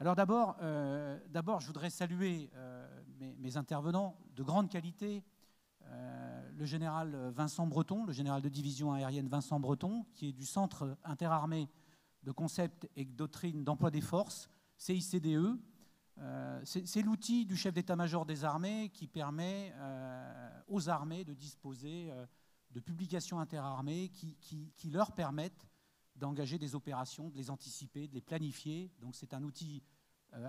Alors d'abord, je voudrais saluer mes intervenants de grande qualité, le général Vincent Breton, le général de division aérienne Vincent Breton, qui est du Centre interarmé de concept et de doctrine d'emploi des forces, CICDE. C'est l'outil du chef d'état-major des armées qui permet aux armées de disposer de publications interarmées qui leur permettent d'engager des opérations, de les anticiper, de les planifier. Donc c'est un outil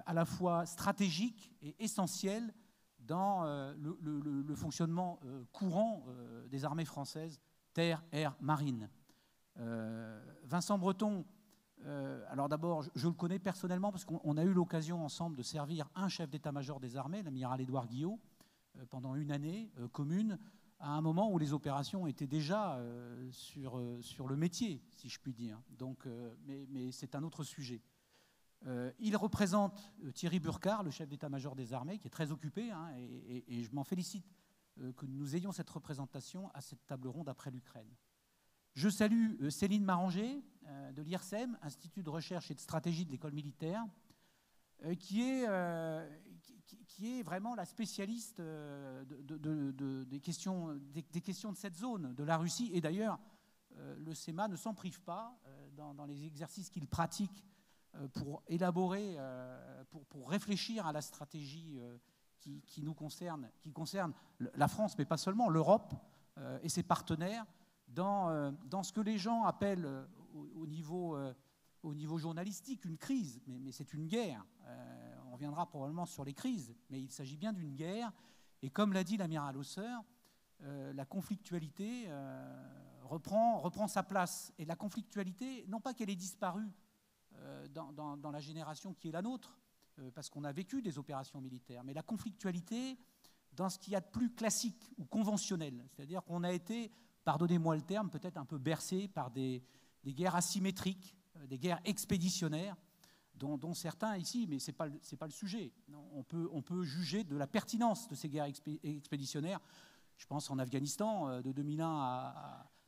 à la fois stratégique et essentiel dans le fonctionnement courant des armées françaises, terre, air, marine. Vincent Breton, alors d'abord, je le connais personnellement parce qu'on a eu l'occasion ensemble de servir un chef d'état-major des armées, l'amiral Édouard Guillot, pendant une année commune, à un moment où les opérations étaient déjà sur le métier, si je puis dire. Donc, mais c'est un autre sujet. Il représente Thierry Burkhard, le chef d'état-major des armées, qui est très occupé, hein, et je m'en félicite que nous ayons cette représentation à cette table ronde après l'Ukraine. Je salue Céline Maranger de l'IRSEM, Institut de recherche et de stratégie de l'école militaire, qui est vraiment la spécialiste des questions de cette zone, de la Russie. Et d'ailleurs, le CEMA ne s'en prive pas dans les exercices qu'il pratique pour élaborer, pour réfléchir à la stratégie qui nous concerne, qui concerne la France, mais pas seulement, l'Europe et ses partenaires, dans ce que les gens appellent au niveau journalistique une crise, mais c'est une guerre. On reviendra probablement sur les crises, mais il s'agit bien d'une guerre. Et comme l'a dit l'amiral Hausser, la conflictualité reprend sa place. Et la conflictualité, non pas qu'elle ait disparu dans la génération qui est la nôtre, parce qu'on a vécu des opérations militaires, mais la conflictualité dans ce qu'il y a de plus classique ou conventionnel. C'est-à-dire qu'on a été, pardonnez-moi le terme, peut-être un peu bercé par des guerres asymétriques, des guerres expéditionnaires, dont certains ici, mais ce n'est pas le sujet. On peut juger de la pertinence de ces guerres expéditionnaires. Je pense en Afghanistan, de 2001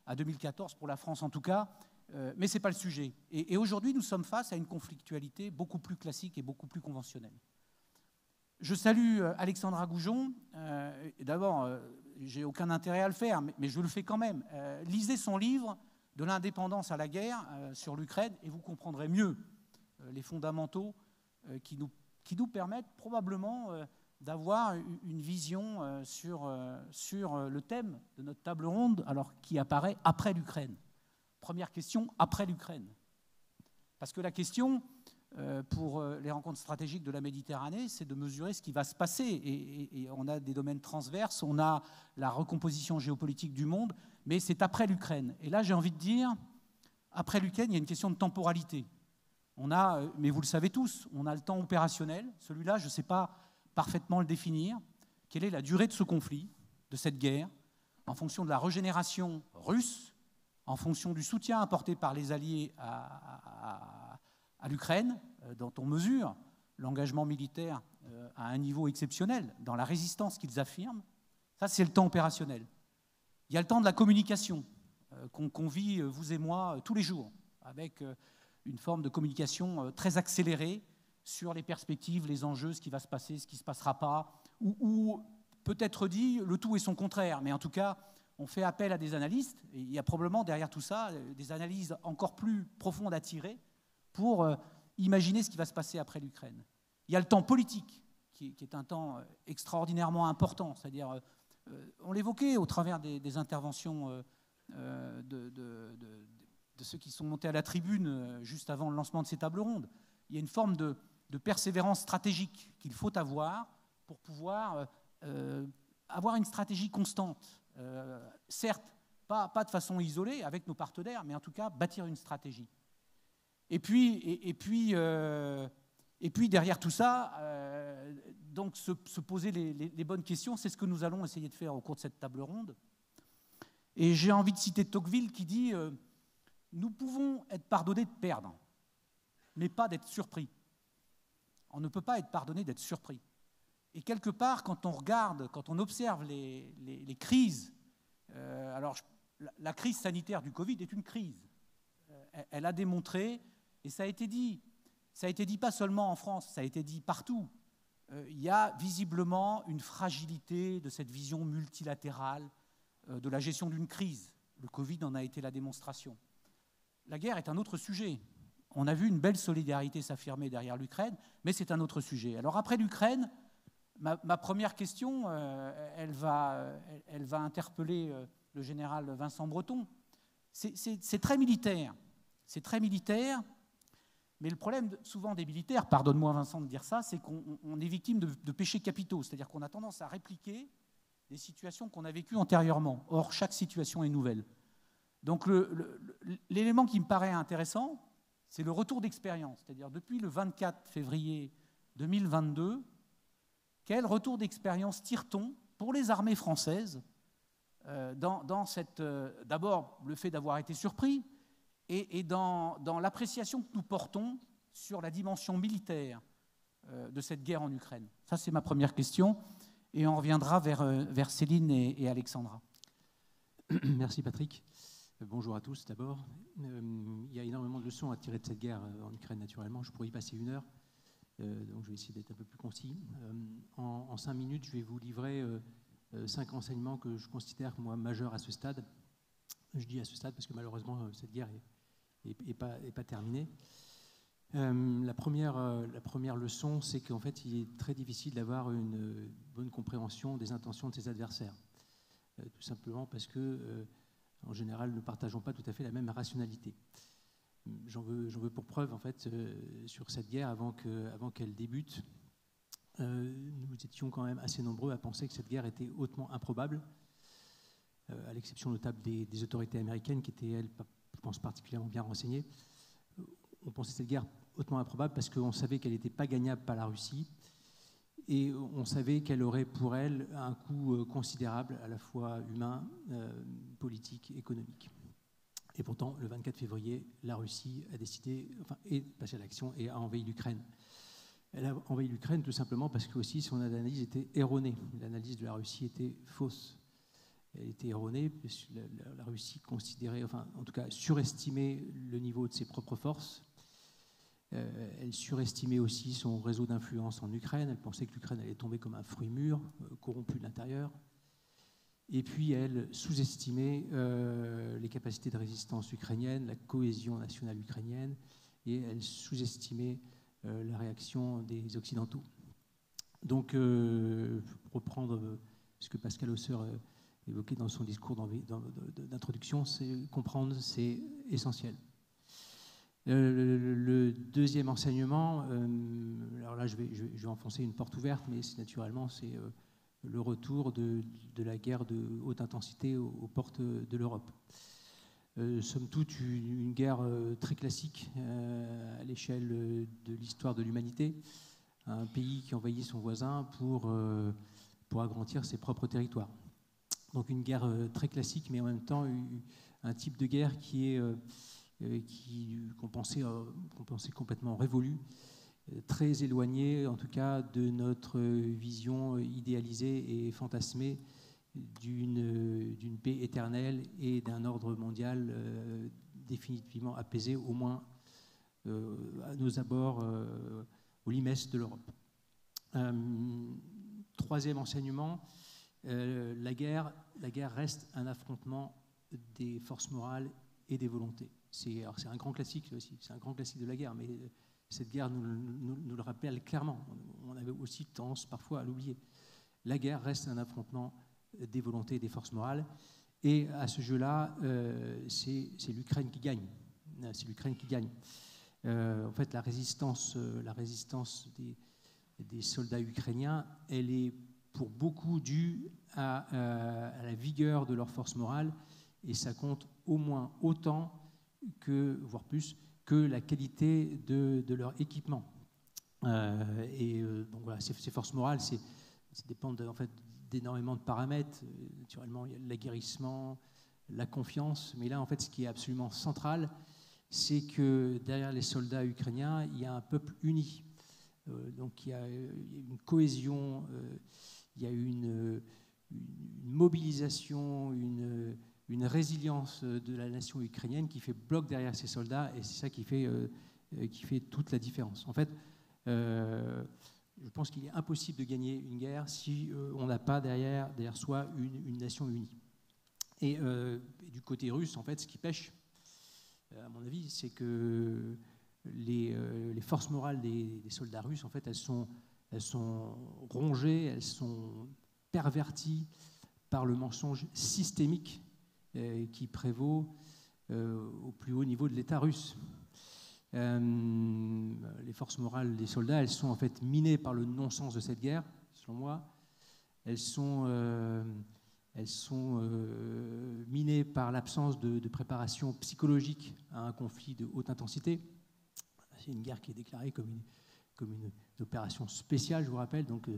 à 2014, pour la France en tout cas, mais ce n'est pas le sujet. Et aujourd'hui, nous sommes face à une conflictualité beaucoup plus classique et beaucoup plus conventionnelle. Je salue Alexandra Goujon. D'abord, j'ai aucun intérêt à le faire, mais je le fais quand même. Lisez son livre « De l'indépendance à la guerre » sur l'Ukraine, et vous comprendrez mieux les fondamentaux qui nous permettent probablement d'avoir une vision sur le thème de notre table ronde, alors qui apparaît après l'Ukraine. Première question, après l'Ukraine. Parce que la question, pour les rencontres stratégiques de la Méditerranée, c'est de mesurer ce qui va se passer. Et on a des domaines transverses, on a la recomposition géopolitique du monde, mais c'est après l'Ukraine. Et là, j'ai envie de dire, après l'Ukraine, il y a une question de temporalité. On a, mais vous le savez tous, on a le temps opérationnel. Celui-là, je ne sais pas parfaitement le définir. Quelle est la durée de ce conflit, de cette guerre, en fonction de la régénération russe, en fonction du soutien apporté par les alliés à l'Ukraine, dont on mesure l'engagement militaire à un niveau exceptionnel, dans la résistance qu'ils affirment. Ça, c'est le temps opérationnel. Il y a le temps de la communication qu'on vit, vous et moi, tous les jours, avec une forme de communication très accélérée sur les perspectives, les enjeux, ce qui va se passer, ce qui ne se passera pas, ou peut-être dit le tout et son contraire, mais en tout cas, on fait appel à des analystes, et il y a probablement derrière tout ça des analyses encore plus profondes à tirer pour imaginer ce qui va se passer après l'Ukraine. Il y a le temps politique, qui est un temps extraordinairement important, c'est-à-dire, on l'évoquait au travers des interventions de ceux qui sont montés à la tribune juste avant le lancement de ces tables rondes. Il y a une forme de persévérance stratégique qu'il faut avoir pour pouvoir avoir une stratégie constante. Certes, pas de façon isolée avec nos partenaires, mais en tout cas bâtir une stratégie. Et puis derrière tout ça, donc se poser les bonnes questions, c'est ce que nous allons essayer de faire au cours de cette table ronde. Et j'ai envie de citer Tocqueville qui dit nous pouvons être pardonnés de perdre, mais pas d'être surpris. On ne peut pas être pardonné d'être surpris. Et quelque part, quand on regarde, quand on observe les crises, alors la crise sanitaire du Covid est une crise. Elle a démontré, et ça a été dit, Ça a été dit pas seulement en France, ça a été dit partout. Il y a visiblement une fragilité de cette vision multilatérale de la gestion d'une crise. Le Covid en a été la démonstration. La guerre est un autre sujet. On a vu une belle solidarité s'affirmer derrière l'Ukraine, mais c'est un autre sujet. Alors après l'Ukraine, ma première question, elle va interpeller le général Vincent Breton. C'est très militaire. C'est très militaire, mais le problème souvent des militaires, pardonne-moi Vincent de dire ça, c'est qu'on est victime de péchés capitaux, c'est-à-dire qu'on a tendance à répliquer des situations qu'on a vécues antérieurement. Or, chaque situation est nouvelle. Donc l'élément qui me paraît intéressant, c'est le retour d'expérience, c'est-à-dire depuis le 24 février 2022, quel retour d'expérience tire-t-on pour les armées françaises dans cette, d'abord le fait d'avoir été surpris et dans l'appréciation que nous portons sur la dimension militaire de cette guerre en Ukraine. Ça, c'est ma première question, et on reviendra vers Céline et Alexandra. Merci Patrick. Bonjour à tous d'abord. Il y a énormément de leçons à tirer de cette guerre en Ukraine naturellement. Je pourrais y passer 1 heure, donc je vais essayer d'être un peu plus concis. En 5 minutes, je vais vous livrer 5 enseignements que je considère moi majeurs à ce stade. Je dis à ce stade parce que malheureusement cette guerre n'est pas terminée. La première leçon, c'est qu'en fait il est très difficile d'avoir une bonne compréhension des intentions de ses adversaires. Tout simplement parce que en général, nous ne partageons pas tout à fait la même rationalité. J'en veux pour preuve, en fait, sur cette guerre, avant qu'elle débute, nous étions quand même assez nombreux à penser que cette guerre était hautement improbable, à l'exception notable des autorités américaines, qui étaient, elles, je pense, particulièrement bien renseignées. On pensait cette guerre hautement improbable parce qu'on savait qu'elle n'était pas gagnable par la Russie, et on savait qu'elle aurait pour elle un coût considérable, à la fois humain, politique, économique. Et pourtant, le 24 février, la Russie a décidé, est passée à l'action et a envahi l'Ukraine. Elle a envahi l'Ukraine tout simplement parce que aussi son analyse était erronée. L'analyse de la Russie était fausse. Elle était erronée parce que la Russie considérait, en tout cas surestimait le niveau de ses propres forces. Elle surestimait aussi son réseau d'influence en Ukraine. Elle pensait que l'Ukraine allait tomber comme un fruit mûr, corrompu de l'intérieur. Et puis elle sous-estimait les capacités de résistance ukrainiennes, la cohésion nationale ukrainienne, et elle sous-estimait la réaction des Occidentaux. Donc, pour reprendre ce que Pascal Hausser évoquait dans son discours d'introduction, comprendre, c'est essentiel. Le deuxième enseignement, alors là je vais enfoncer une porte ouverte, mais naturellement c'est le retour de la guerre de haute intensité aux portes de l'Europe. Somme toute une guerre très classique à l'échelle de l'histoire de l'humanité, un pays qui envahit son voisin pour agrandir ses propres territoires. Donc une guerre très classique, mais en même temps un type de guerre qu'on pensait complètement révolu, très éloigné en tout cas de notre vision idéalisée et fantasmée d'une paix éternelle et d'un ordre mondial définitivement apaisé, au moins à nos abords, aux limes de l'Europe. Troisième enseignement, la guerre reste un affrontement des forces morales et des volontés. C'est un grand classique aussi, c'est un grand classique de la guerre, mais cette guerre nous le rappelle clairement. On avait aussi tendance parfois à l'oublier. La guerre reste un affrontement des volontés et des forces morales, et à ce jeu-là, c'est l'Ukraine qui gagne. C'est l'Ukraine qui gagne. En fait, la résistance des soldats ukrainiens, elle est pour beaucoup due à la vigueur de leurs forces morales, et ça compte au moins autant voire plus, que la qualité de leur équipement. Donc voilà, ces forces morales, ça dépend en fait d'énormément de paramètres. Naturellement, il y a l'aguerrissement, la confiance, mais là, en fait, ce qui est absolument central, c'est que derrière les soldats ukrainiens, il y a un peuple uni. Donc il y a une cohésion, il y a une mobilisation, une résilience de la nation ukrainienne qui fait bloc derrière ces soldats, et c'est ça qui fait qui fait toute la différence. En fait, je pense qu'il est impossible de gagner une guerre si on n'a pas derrière soi une nation unie. Et du côté russe, en fait, ce qui pêche, à mon avis, c'est que les forces morales des soldats russes, en fait, elles sont rongées, elles sont perverties par le mensonge systémique qui prévaut au plus haut niveau de l'État russe. Les forces morales des soldats, elles sont en fait minées par le non-sens de cette guerre, selon moi. Elles sont minées par l'absence de préparation psychologique à un conflit de haute intensité. C'est une guerre qui est déclarée comme une opération spéciale, je vous rappelle, donc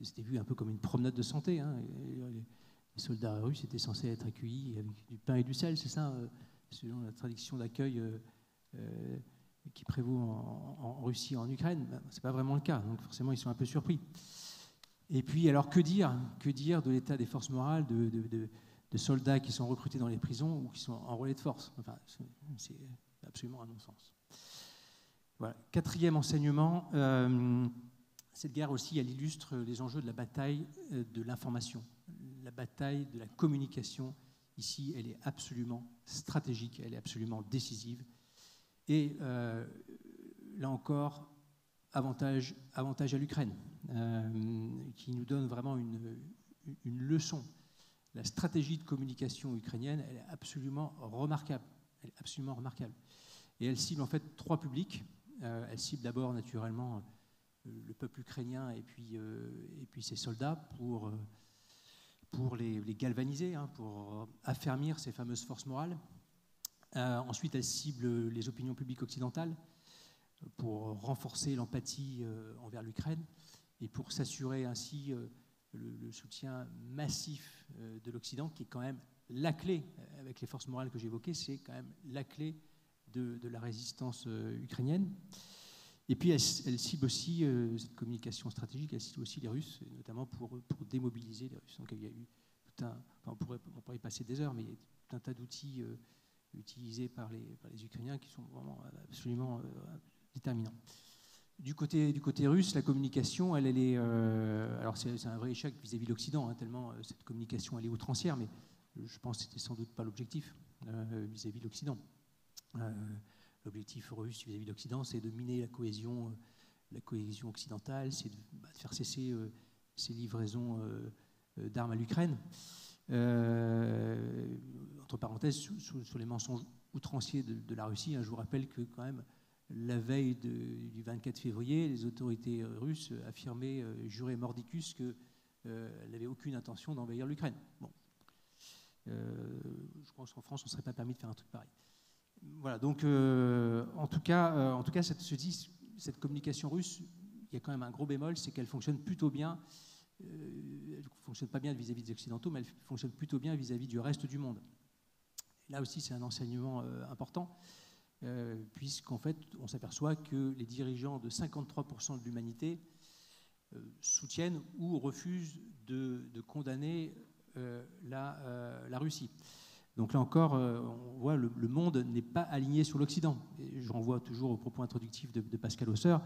c'était vu un peu comme une promenade de santé. Hein. Les soldats russes étaient censés être accueillis avec du pain et du sel, c'est ça, selon la tradition d'accueil qui prévaut en Russie et en Ukraine. Ben, ce n'est pas vraiment le cas, donc forcément ils sont un peu surpris. Et puis, alors que dire de l'état des forces morales de soldats qui sont recrutés dans les prisons ou qui sont en relais de force? Enfin, c'est absolument un non-sens. Voilà. Quatrième enseignement, cette guerre aussi, elle illustre les enjeux de la bataille de l'information, la bataille de la communication. Ici, elle est absolument stratégique, elle est absolument décisive. Et là encore, avantage à l'Ukraine, qui nous donne vraiment une leçon. La stratégie de communication ukrainienne, elle est absolument remarquable. Elle est absolument remarquable. Et elle cible en fait trois publics. Elle cible d'abord naturellement le peuple ukrainien et puis ses soldats pour les galvaniser, hein, pour affermir ces fameuses forces morales. Ensuite, elle cible les opinions publiques occidentales pour renforcer l'empathie envers l'Ukraine et pour s'assurer ainsi le soutien massif de l'Occident, qui est quand même la clé, avec les forces morales que j'évoquais, c'est quand même la clé de la résistance ukrainienne. Et puis elle cible aussi, cette communication stratégique, elle cible aussi les Russes, notamment pour démobiliser les Russes. Donc il y a eu tout un, enfin, on pourrait y passer des heures, mais il y a tout un tas d'outils utilisés par les Ukrainiens qui sont vraiment absolument déterminants. Du côté russe, la communication, elle est alors c'est un vrai échec vis-à-vis de l'Occident, hein, tellement cette communication elle est outrancière, mais je pense que c'était sans doute pas l'objectif vis-à-vis de l'Occident. L'objectif russe vis-à-vis de l'Occident, c'est de miner la cohésion occidentale, c'est de faire cesser ces livraisons d'armes à l'Ukraine. Entre parenthèses, sur les mensonges outranciers de la Russie, hein, je vous rappelle que quand même, la veille du 24 février, les autorités russes affirmaient, juraient mordicus qu'elles n'avaient aucune intention d'envahir l'Ukraine. Bon. Je pense qu'en France, on ne serait pas permis de faire un truc pareil. Voilà, donc en tout cas cette communication russe, il y a quand même un gros bémol, c'est qu'elle fonctionne plutôt bien. Elle ne fonctionne pas bien vis-à-vis des Occidentaux, mais elle fonctionne plutôt bien vis-à-vis du reste du monde. Là aussi, c'est un enseignement important, puisqu'en fait, on s'aperçoit que les dirigeants de 53% de l'humanité soutiennent ou refusent de condamner la Russie. Donc là encore, on voit le monde n'est pas aligné sur l'Occident. Je renvoie toujours au propos introductif de Pascal Hausseur.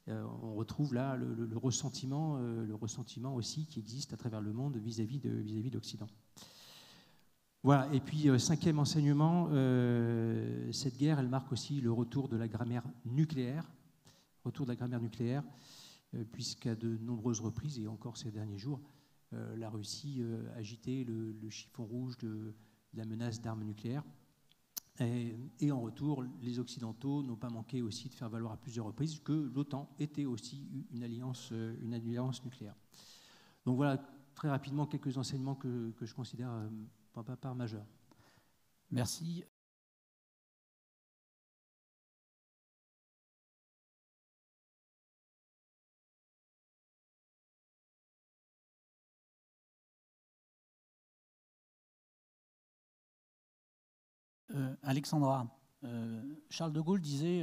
On retrouve là le ressentiment aussi qui existe à travers le monde vis-à-vis de l'Occident. Voilà. Et puis, cinquième enseignement, cette guerre, elle marque aussi le retour de la grammaire nucléaire. Puisqu'à de nombreuses reprises, et encore ces derniers jours, la Russie agitait le chiffon rouge de la menace d'armes nucléaires. Et en retour, les Occidentaux n'ont pas manqué aussi de faire valoir à plusieurs reprises que l'OTAN était aussi une alliance nucléaire. Donc voilà, très rapidement, quelques enseignements que je considère pour ma part majeurs. Merci. Alexandra, Charles de Gaulle disait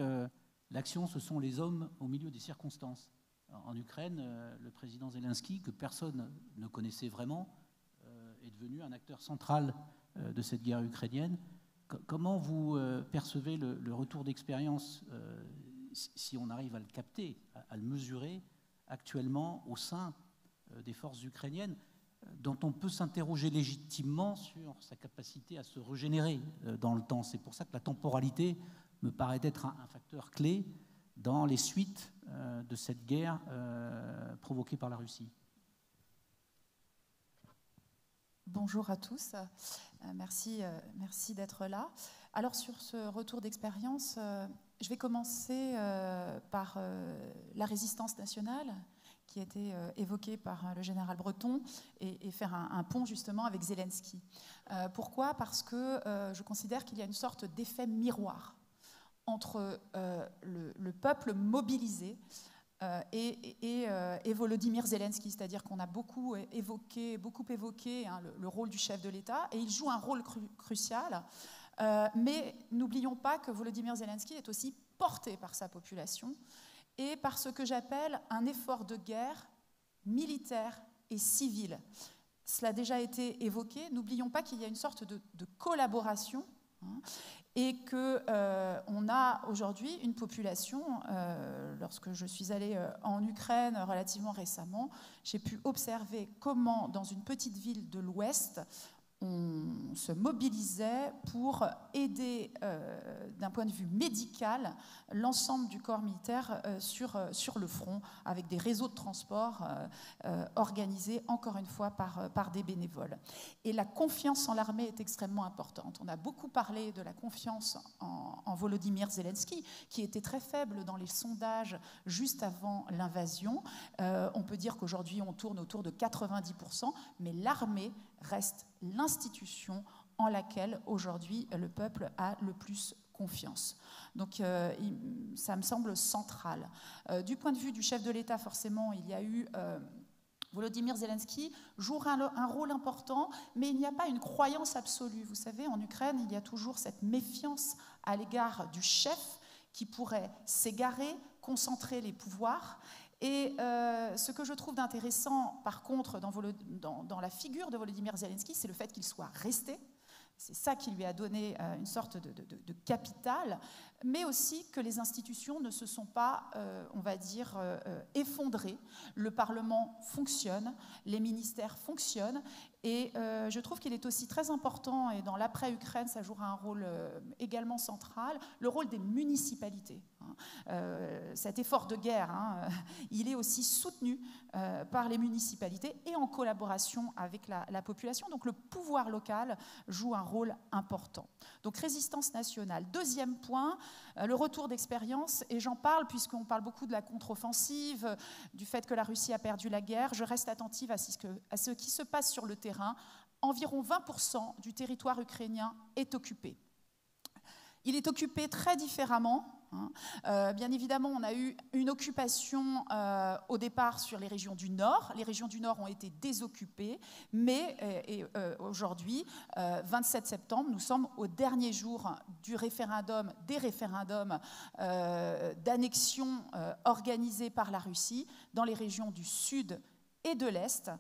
l'action, ce sont les hommes au milieu des circonstances. En Ukraine, le président Zelensky, que personne ne connaissait vraiment, est devenu un acteur central de cette guerre ukrainienne. Comment vous percevez le retour d'expérience, si on arrive à le capter, à le mesurer actuellement au sein des forces ukrainiennes, dont on peut s'interroger légitimement sur sa capacité à se régénérer dans le temps. C'est pour ça que la temporalité me paraît être un facteur clé dans les suites de cette guerre provoquée par la Russie. Bonjour à tous, merci d'être là. Alors sur ce retour d'expérience, je vais commencer par la résistance nationale qui a été évoquée par le général Breton et faire un pont justement avec Zelensky. Pourquoi ? Parce que je considère qu'il y a une sorte d'effet miroir entre le peuple mobilisé et Volodymyr Zelensky, c'est-à-dire qu'on a beaucoup évoqué le rôle du chef de l'État, et il joue un rôle crucial, mais n'oublions pas que Volodymyr Zelensky est aussi porté par sa population et par ce que j'appelle un effort de guerre militaire et civil. Cela a déjà été évoqué, n'oublions pas qu'il y a une sorte de collaboration, et qu'on a aujourd'hui une population, lorsque je suis allée en Ukraine relativement récemment, j'ai pu observer comment dans une petite ville de l'Ouest, on se mobilisait pour aider d'un point de vue médical l'ensemble du corps militaire sur le front, avec des réseaux de transport organisés encore une fois par des bénévoles. Et la confiance en l'armée est extrêmement importante. On a beaucoup parlé de la confiance en Volodymyr Zelensky, qui était très faible dans les sondages juste avant l'invasion. On peut dire qu'aujourd'hui on tourne autour de 90%, mais l'armée reste l'institution en laquelle aujourd'hui le peuple a le plus confiance. Donc ça me semble central. Du point de vue du chef de l'État, forcément, il y a eu... Volodymyr Zelensky jouera un rôle important, mais il n'y a pas une croyance absolue. Vous savez, en Ukraine, il y a toujours cette méfiance à l'égard du chef qui pourrait s'égarer, concentrer les pouvoirs. Et ce que je trouve d'intéressant, par contre, dans la figure de Volodymyr Zelensky, c'est le fait qu'il soit resté. C'est ça qui lui a donné une sorte de capital, mais aussi que les institutions ne se sont pas, on va dire, effondrées. Le Parlement fonctionne, les ministères fonctionnent, et je trouve qu'il est aussi très important, et dans l'après-Ukraine, ça jouera un rôle également central, le rôle des municipalités. Cet effort de guerre, il est aussi soutenu par les municipalités et en collaboration avec la population. Donc le pouvoir local joue un rôle important. Donc résistance nationale. Deuxième point, le retour d'expérience, et j'en parle puisqu'on parle beaucoup de la contre-offensive, du fait que la Russie a perdu la guerre. Je reste attentive à ce qui se passe sur le terrain. Environ 20% du territoire ukrainien est occupé. Il est occupé très différemment. Bien évidemment, on a eu une occupation au départ sur les régions du Nord. Les régions du Nord ont été désoccupées, mais aujourd'hui, 27 septembre, nous sommes au dernier jour des référendums d'annexion organisés par la Russie dans les régions du Sud et de l'Est,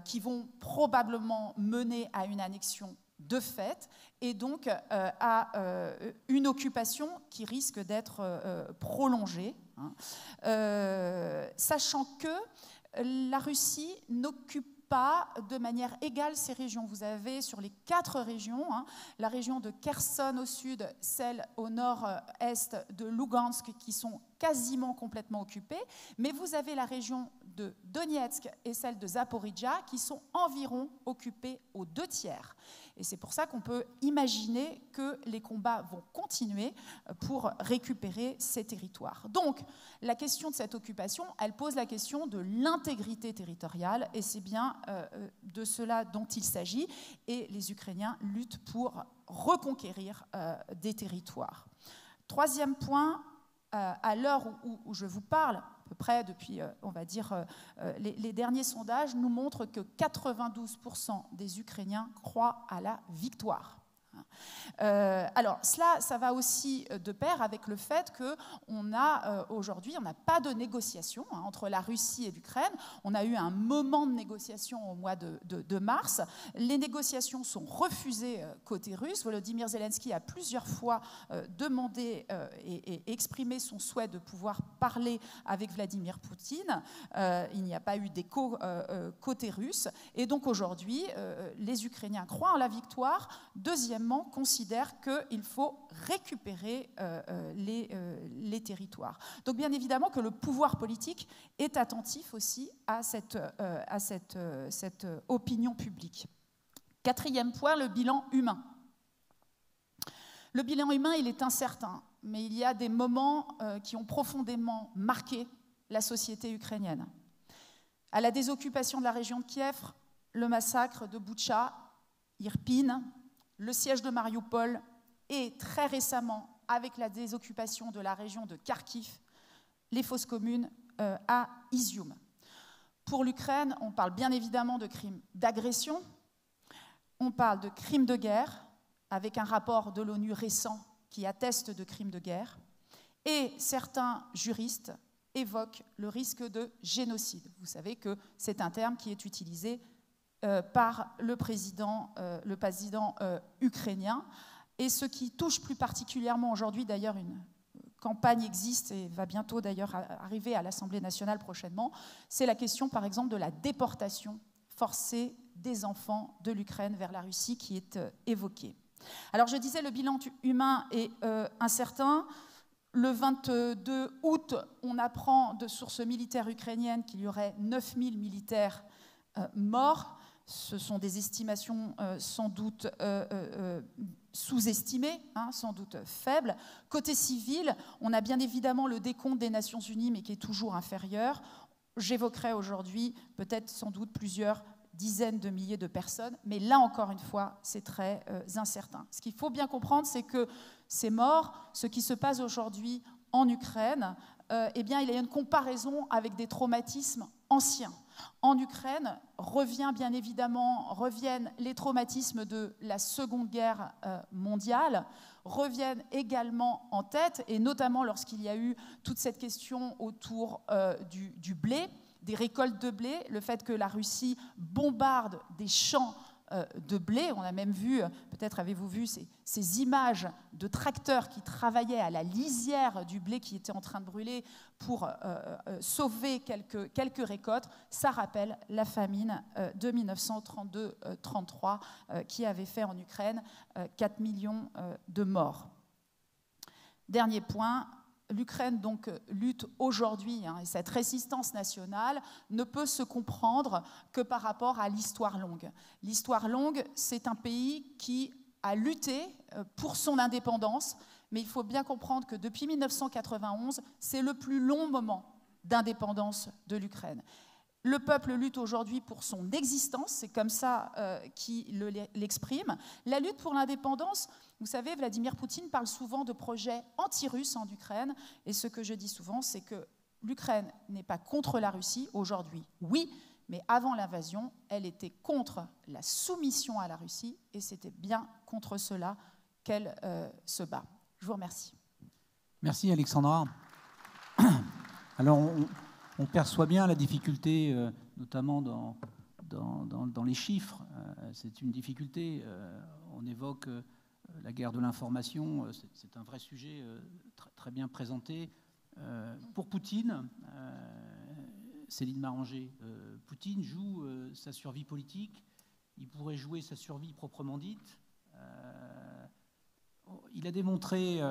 qui vont probablement mener à une annexion de fait, et donc à une occupation qui risque d'être prolongée, sachant que la Russie n'occupe pas de manière égale ces régions. Vous avez sur les 4 régions, la région de Kherson au sud, celle au nord-est de Lugansk, qui sont quasiment complètement occupées, mais vous avez la région de Donetsk et celle de Zaporijjia qui sont environ occupées aux 2/3. Et c'est pour ça qu'on peut imaginer que les combats vont continuer pour récupérer ces territoires. Donc, la question de cette occupation, elle pose la question de l'intégrité territoriale, et c'est bien de cela dont il s'agit. Et les Ukrainiens luttent pour reconquérir des territoires. Troisième point, à l'heure où je vous parle, à peu près depuis, on va dire, les derniers sondages nous montrent que 92% des Ukrainiens croient à la victoire. Alors, ça va aussi de pair avec le fait qu'on a aujourd'hui, on n'a pas de négociation entre la Russie et l'Ukraine. On a eu un moment de négociation au mois de mars. Les négociations sont refusées côté russe. Volodymyr Zelensky a plusieurs fois demandé et exprimé son souhait de pouvoir parler avec Vladimir Poutine. Il n'y a pas eu d'écho côté russe. Et donc aujourd'hui, les Ukrainiens croient en la victoire. Deuxièmement, considèrent qu'il faut récupérer les territoires. Donc bien évidemment que le pouvoir politique est attentif aussi à cette opinion publique. Quatrième point, le bilan humain. Le bilan humain, il est incertain, mais il y a des moments qui ont profondément marqué la société ukrainienne. À la désoccupation de la région de Kiev, le massacre de Boutcha, Irpin, le siège de Mariupol et très récemment, avec la désoccupation de la région de Kharkiv, les fosses communes à Izium. Pour l'Ukraine, on parle bien évidemment de crimes d'agression, on parle de crimes de guerre, avec un rapport de l'ONU récent qui atteste de crimes de guerre, et certains juristes évoquent le risque de génocide. Vous savez que c'est un terme qui est utilisé par le président ukrainien. Et ce qui touche plus particulièrement aujourd'hui, d'ailleurs une campagne existe et va bientôt d'ailleurs arriver à l'Assemblée nationale prochainement, c'est la question par exemple de la déportation forcée des enfants de l'Ukraine vers la Russie qui est évoquée. Alors je disais, le bilan humain est incertain. Le 22 août, on apprend de sources militaires ukrainiennes qu'il y aurait 9000 militaires morts. Ce sont des estimations sans doute sous-estimées, sans doute faibles. Côté civil, on a bien évidemment le décompte des Nations Unies, mais qui est toujours inférieur. J'évoquerai aujourd'hui peut-être sans doute plusieurs dizaines de milliers de personnes, mais là encore une fois, c'est très incertain. Ce qu'il faut bien comprendre, c'est que ces morts, ce qui se passe aujourd'hui en Ukraine, eh bien, il y a une comparaison avec des traumatismes anciens. En Ukraine, reviennent les traumatismes de la Seconde Guerre mondiale, reviennent également en tête, et notamment lorsqu'il y a eu toute cette question autour du blé, des récoltes de blé, le fait que la Russie bombarde des champs de blé. On a même vu, peut-être avez-vous vu ces images de tracteurs qui travaillaient à la lisière du blé qui était en train de brûler pour sauver quelques récoltes. Ça rappelle la famine de 1932-33 qui avait fait en Ukraine 4 millions de morts. Dernier point. L'Ukraine donc lutte aujourd'hui, et cette résistance nationale ne peut se comprendre que par rapport à l'histoire longue. L'histoire longue, c'est un pays qui a lutté pour son indépendance, mais il faut bien comprendre que depuis 1991, c'est le plus long moment d'indépendance de l'Ukraine. Le peuple lutte aujourd'hui pour son existence, c'est comme ça qu'il l'exprime. La lutte pour l'indépendance, vous savez, Vladimir Poutine parle souvent de projets anti-russes en Ukraine, et ce que je dis souvent, c'est que l'Ukraine n'est pas contre la Russie aujourd'hui, oui, mais avant l'invasion, elle était contre la soumission à la Russie, et c'était bien contre cela qu'elle se bat. Je vous remercie. Merci Alexandra. Alors, on perçoit bien la difficulté, notamment dans les chiffres. C'est une difficulté. On évoque la guerre de l'information. C'est un vrai sujet très bien présenté. Pour Poutine, Céline Maranger, Poutine joue sa survie politique. Il pourrait jouer sa survie proprement dite. Il a démontré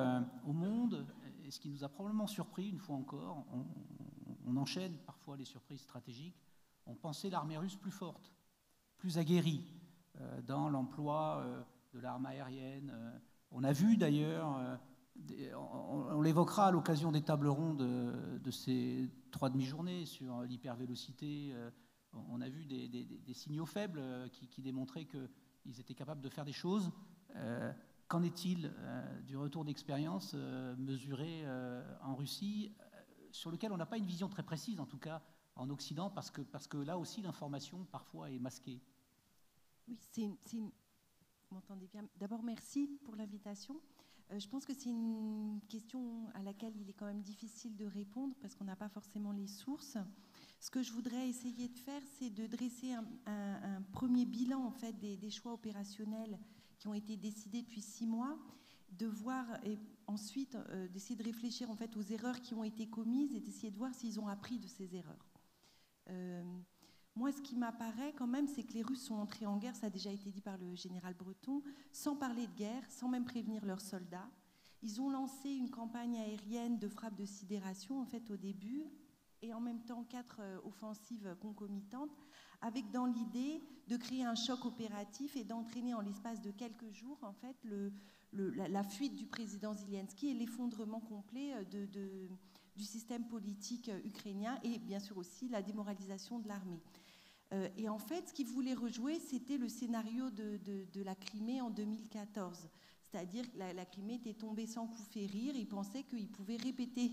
au monde, et ce qui nous a probablement surpris une fois encore, on enchaîne parfois les surprises stratégiques. On pensait l'armée russe plus forte, plus aguerrie dans l'emploi de l'arme aérienne. On a vu d'ailleurs, on l'évoquera à l'occasion des tables rondes de ces 3 demi-journées sur l'hypervélocité. On a vu des signaux faibles qui démontraient qu'ils étaient capables de faire des choses. Qu'en est-il du retour d'expérience mesuré en Russie, sur lequel on n'a pas une vision très précise, en tout cas en Occident, parce que là aussi l'information parfois est masquée. Oui, c'est m'entendez bien. D'abord, merci pour l'invitation. Je pense que c'est une question à laquelle il est quand même difficile de répondre parce qu'on n'a pas forcément les sources. Ce que je voudrais essayer de faire, c'est de dresser un premier bilan en fait, des choix opérationnels qui ont été décidés depuis 6 mois, de voir et ensuite d'essayer de réfléchir en fait, aux erreurs qui ont été commises et d'essayer de voir s'ils ont appris de ces erreurs. Moi, ce qui m'apparaît quand même, c'est que les Russes sont entrés en guerre, ça a déjà été dit par le général Breton, sans parler de guerre, sans même prévenir leurs soldats. Ils ont lancé une campagne aérienne de frappe de sidération, en fait, au début, et en même temps 4 offensives concomitantes, avec dans l'idée de créer un choc opératif et d'entraîner en l'espace de quelques jours, en fait, la fuite du président Zelensky et l'effondrement complet du système politique ukrainien et bien sûr aussi la démoralisation de l'armée. Et en fait, ce qu'ils voulaient rejouer, c'était le scénario de la Crimée en 2014. C'est-à-dire que la Crimée était tombée sans coup férir. Ils pensaient qu'ils pouvaient répéter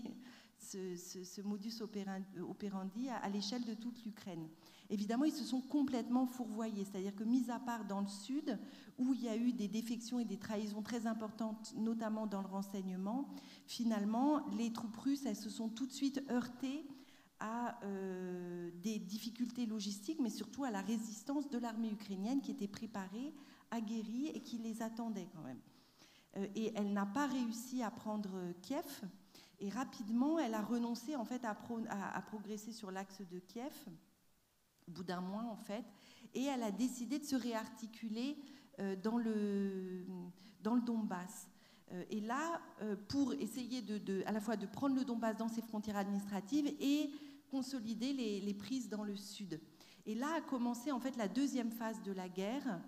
ce modus operandi à l'échelle de toute l'Ukraine. Évidemment, ils se sont complètement fourvoyés. C'est-à-dire que, mis à part dans le sud, où il y a eu des défections et des trahisons très importantes, notamment dans le renseignement, finalement, les troupes russes, elles se sont tout de suite heurtées à des difficultés logistiques, mais surtout à la résistance de l'armée ukrainienne qui était préparée, aguerrie et qui les attendait quand même. Et elle n'a pas réussi à prendre Kiev, et rapidement, elle a renoncé en fait à progresser sur l'axe de Kiev, au bout d'un mois en fait, et elle a décidé de se réarticuler dans le Donbass. Et là, pour essayer à la fois de prendre le Donbass dans ses frontières administratives et consolider les prises dans le sud. Et là a commencé en fait la deuxième phase de la guerre,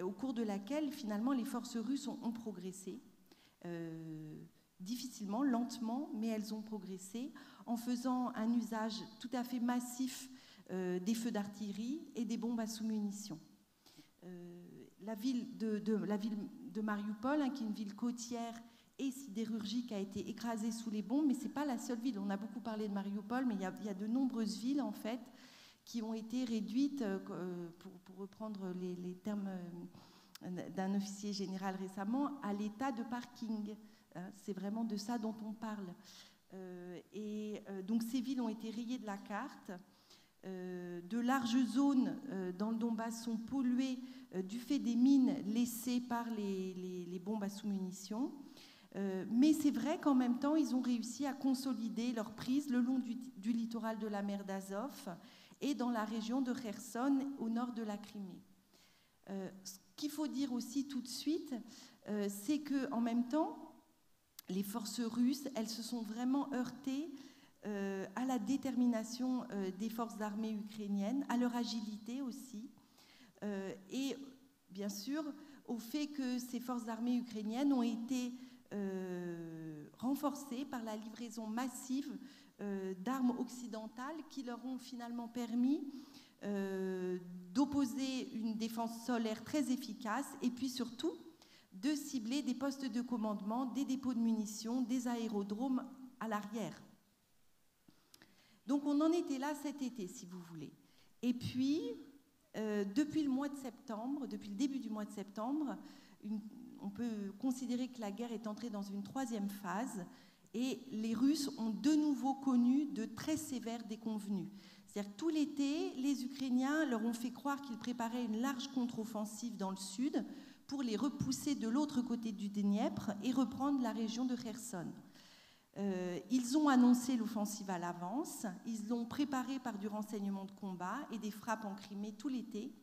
au cours de laquelle finalement les forces russes ont progressé, difficilement, lentement, mais elles ont progressé en faisant un usage tout à fait massif des feux d'artillerie et des bombes à sous-munitions. La ville de Mariupol, qui est une ville côtière et sidérurgique, a été écrasée sous les bombes, mais ce n'est pas la seule ville. On a beaucoup parlé de Mariupol, mais il y a de nombreuses villes, en fait, qui ont été réduites, pour reprendre les termes d'un officier général récemment, à l'état de parking. C'est vraiment de ça dont on parle. Donc ces villes ont été rayées de la carte. De larges zones dans le Donbass sont polluées du fait des mines laissées par les bombes à sous-munitions. Mais c'est vrai qu'en même temps, ils ont réussi à consolider leur prise le long du littoral de la mer d'Azov et dans la région de Kherson, au nord de la Crimée. Ce qu'il faut dire aussi tout de suite, c'est qu'en même temps, les forces russes, elles se sont vraiment heurtées à la détermination des forces armées ukrainiennes, à leur agilité aussi, et bien sûr au fait que ces forces armées ukrainiennes ont été renforcées par la livraison massive d'armes occidentales qui leur ont finalement permis d'opposer une défense solaire très efficace et puis surtout de cibler des postes de commandement, des dépôts de munitions, des aérodromes à l'arrière. Donc on en était là cet été, si vous voulez. Et puis, depuis le mois de septembre, depuis le début du mois de septembre, on peut considérer que la guerre est entrée dans une 3e phase et les Russes ont de nouveau connu de très sévères déconvenues. C'est-à-dire que tout l'été, les Ukrainiens leur ont fait croire qu'ils préparaient une large contre-offensive dans le sud pour les repousser de l'autre côté du Dniepr et reprendre la région de Kherson. Ils ont annoncé l'offensive à l'avance, ils l'ont préparée par du renseignement de combat et des frappes en Crimée tout l'été.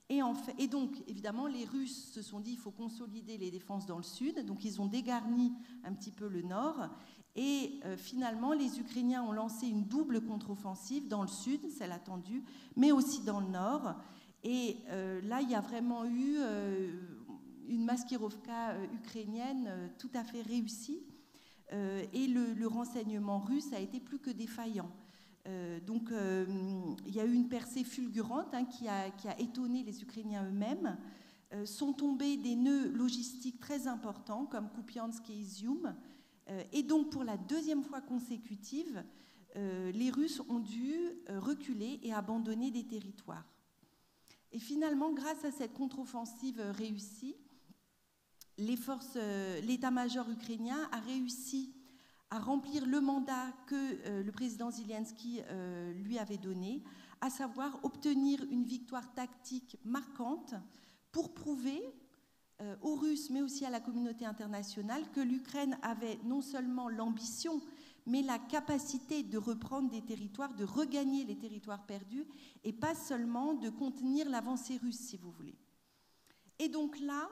Et donc, évidemment, les Russes se sont dit qu'il faut consolider les défenses dans le sud, donc ils ont dégarni un petit peu le nord. Et finalement, les Ukrainiens ont lancé une double contre-offensive dans le sud, celle attendue, mais aussi dans le nord. Et là, il y a vraiment eu une maskirovka ukrainienne tout à fait réussie. Et le renseignement russe a été plus que défaillant. Donc, il y a eu une percée fulgurante qui a étonné les Ukrainiens eux-mêmes. Sont tombés des nœuds logistiques très importants, comme Kupiansk et Izium. Et donc, pour la 2e fois consécutive, les Russes ont dû reculer et abandonner des territoires. Et finalement, grâce à cette contre-offensive réussie, l'état-major ukrainien a réussi à remplir le mandat que le président Zelensky lui avait donné, à savoir obtenir une victoire tactique marquante pour prouver aux Russes, mais aussi à la communauté internationale, que l'Ukraine avait non seulement l'ambition, mais la capacité de reprendre des territoires, de regagner les territoires perdus, et pas seulement de contenir l'avancée russe, si vous voulez. Et donc là,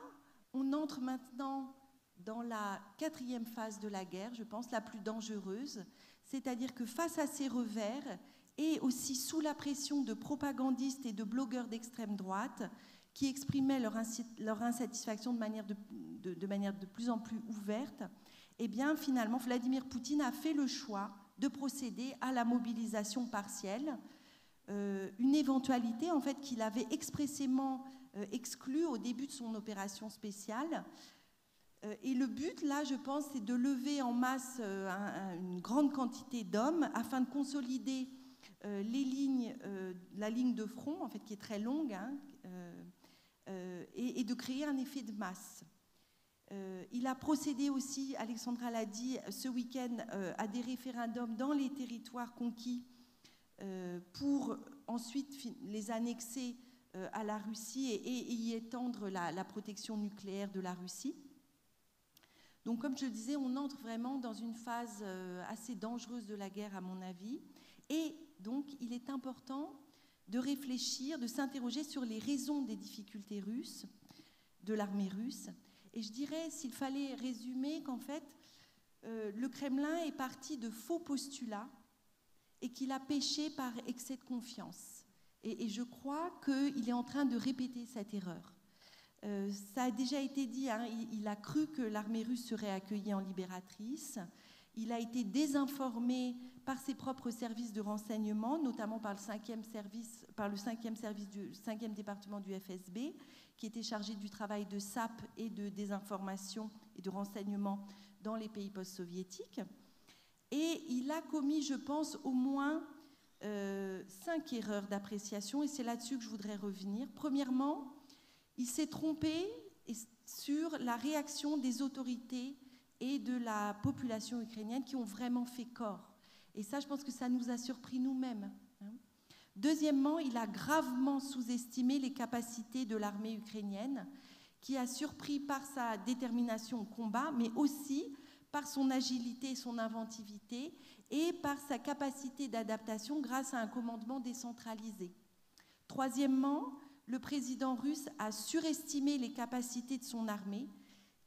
on entre maintenant dans la 4e phase de la guerre, je pense, la plus dangereuse, c'est-à-dire que face à ces revers, et aussi sous la pression de propagandistes et de blogueurs d'extrême droite, qui exprimaient leur insatisfaction de manière de plus en plus ouverte, eh bien, finalement, Vladimir Poutine a fait le choix de procéder à la mobilisation partielle, une éventualité, en fait, qu'il avait expressément exclue au début de son opération spéciale. Et le but, là, je pense, c'est de lever en masse une grande quantité d'hommes afin de consolider la ligne de front, en fait, qui est très longue, hein, et de créer un effet de masse. Il a procédé aussi, Alexandra l'a dit, ce week-end, à des référendums dans les territoires conquis pour ensuite les annexer à la Russie et y étendre la protection nucléaire de la Russie. Donc, comme je le disais, on entre vraiment dans une phase assez dangereuse de la guerre, à mon avis. Et donc, il est important de réfléchir, de s'interroger sur les raisons des difficultés russes, de l'armée russe. Et je dirais, s'il fallait résumer, qu'en fait, le Kremlin est parti de faux postulats et qu'il a péché par excès de confiance. Et je crois qu'il est en train de répéter cette erreur. Ça a déjà été dit, hein, il a cru que l'armée russe serait accueillie en libératrice. Il a été désinformé par ses propres services de renseignement, notamment par le 5e département du FSB, qui était chargé du travail de SAP et de désinformation et de renseignement dans les pays post-soviétiques. Et il a commis, je pense, au moins 5 erreurs d'appréciation, et c'est là-dessus que je voudrais revenir. Premièrement, il s'est trompé sur la réaction des autorités et de la population ukrainienne qui ont vraiment fait corps. Et ça, je pense que ça nous a surpris nous-mêmes. Deuxièmement, il a gravement sous-estimé les capacités de l'armée ukrainienne, qui a surpris par sa détermination au combat, mais aussi par son agilité et son inventivité, et par sa capacité d'adaptation grâce à un commandement décentralisé. Troisièmement, le président russe a surestimé les capacités de son armée,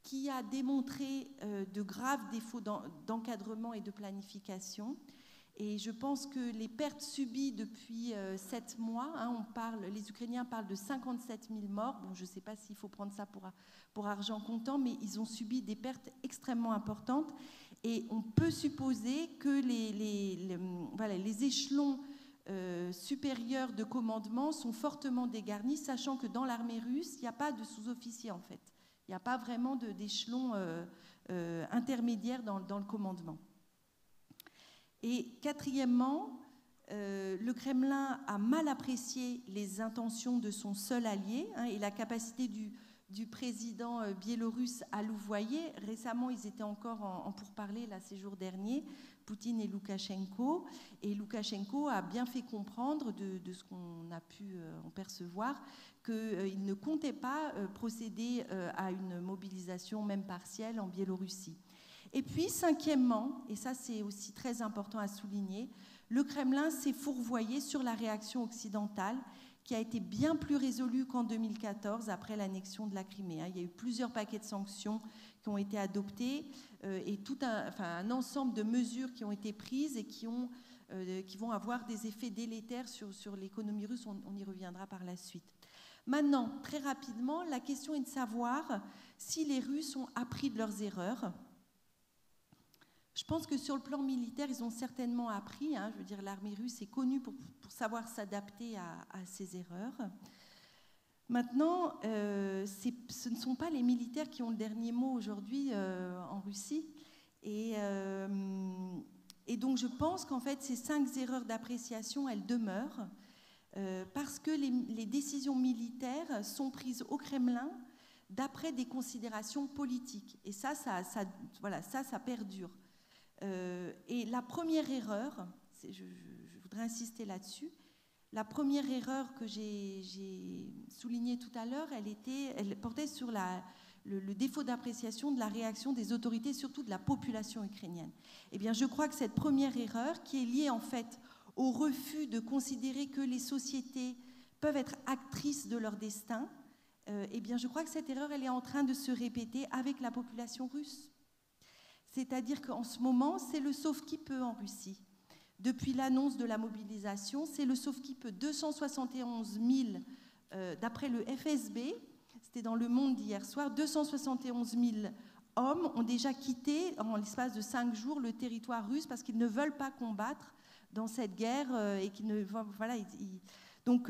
qui a démontré de graves défauts d'encadrement et de planification. Et je pense que les pertes subies depuis 7 mois, hein, les Ukrainiens parlent de 57 000 morts. Bon, je ne sais pas s'il faut prendre ça pour argent comptant, mais ils ont subi des pertes extrêmement importantes. Et on peut supposer que les échelons supérieurs de commandement sont fortement dégarnis, sachant que dans l'armée russe, il n'y a pas de sous-officiers en fait. Il n'y a pas vraiment d'échelon intermédiaire dans le commandement. Et quatrièmement, le Kremlin a mal apprécié les intentions de son seul allié, hein, et la capacité du président biélorusse à louvoyer. Récemment, ils étaient encore en pourparlers là, ces jours derniers, Poutine et Loukachenko. Et Loukachenko a bien fait comprendre, de ce qu'on a pu en percevoir, qu'il ne comptait pas procéder à une mobilisation, même partielle, en Biélorussie. Et puis, cinquièmement, et ça c'est aussi très important à souligner, le Kremlin s'est fourvoyé sur la réaction occidentale, qui a été bien plus résolue qu'en 2014, après l'annexion de la Crimée. Il y a eu plusieurs paquets de sanctions qui ont été adoptés et tout un ensemble de mesures qui ont été prises et qui vont avoir des effets délétères sur l'économie russe. On y reviendra par la suite. Maintenant, très rapidement, la question est de savoir si les Russes ont appris de leurs erreurs. Je pense que sur le plan militaire, ils ont certainement appris. Je veux dire, l'armée russe est connue pour savoir s'adapter à ces erreurs. Maintenant, ce ne sont pas les militaires qui ont le dernier mot aujourd'hui en Russie. Et donc, je pense qu'en fait, ces 5 erreurs d'appréciation, elles demeurent. parce que les décisions militaires sont prises au Kremlin d'après des considérations politiques. Et ça perdure. Et la première erreur, je voudrais insister là-dessus, la première erreur que j'ai soulignée tout à l'heure, elle portait sur le défaut d'appréciation de la réaction des autorités, surtout de la population ukrainienne. Eh bien, je crois que cette première erreur, qui est liée en fait au refus de considérer que les sociétés peuvent être actrices de leur destin, eh bien, je crois que cette erreur, elle est en train de se répéter avec la population russe. C'est-à-dire qu'en ce moment, c'est le sauve-qui-peut en Russie. Depuis l'annonce de la mobilisation, c'est le sauve-qui-peut. 271 000, d'après le FSB, c'était dans Le Monde d'hier soir, 271 000 hommes ont déjà quitté, en l'espace de 5 jours, le territoire russe parce qu'ils ne veulent pas combattre dans cette guerre et qu'ils ne... Voilà, donc,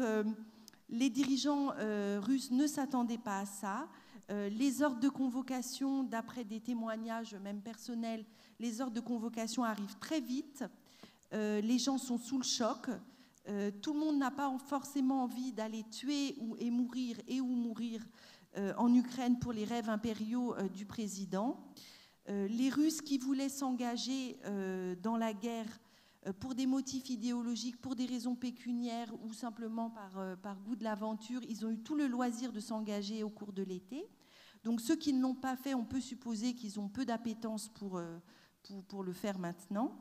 les dirigeants russes ne s'attendaient pas à ça. Les ordres de convocation, d'après des témoignages même personnels, les ordres de convocation arrivent très vite. Les gens sont sous le choc. Tout le monde n'a pas forcément envie d'aller tuer ou mourir en Ukraine pour les rêves impériaux du président. Les Russes qui voulaient s'engager dans la guerre pour des motifs idéologiques, pour des raisons pécuniaires ou simplement par goût de l'aventure, ils ont eu tout le loisir de s'engager au cours de l'été. Donc ceux qui ne l'ont pas fait, on peut supposer qu'ils ont peu d'appétence pour le faire maintenant.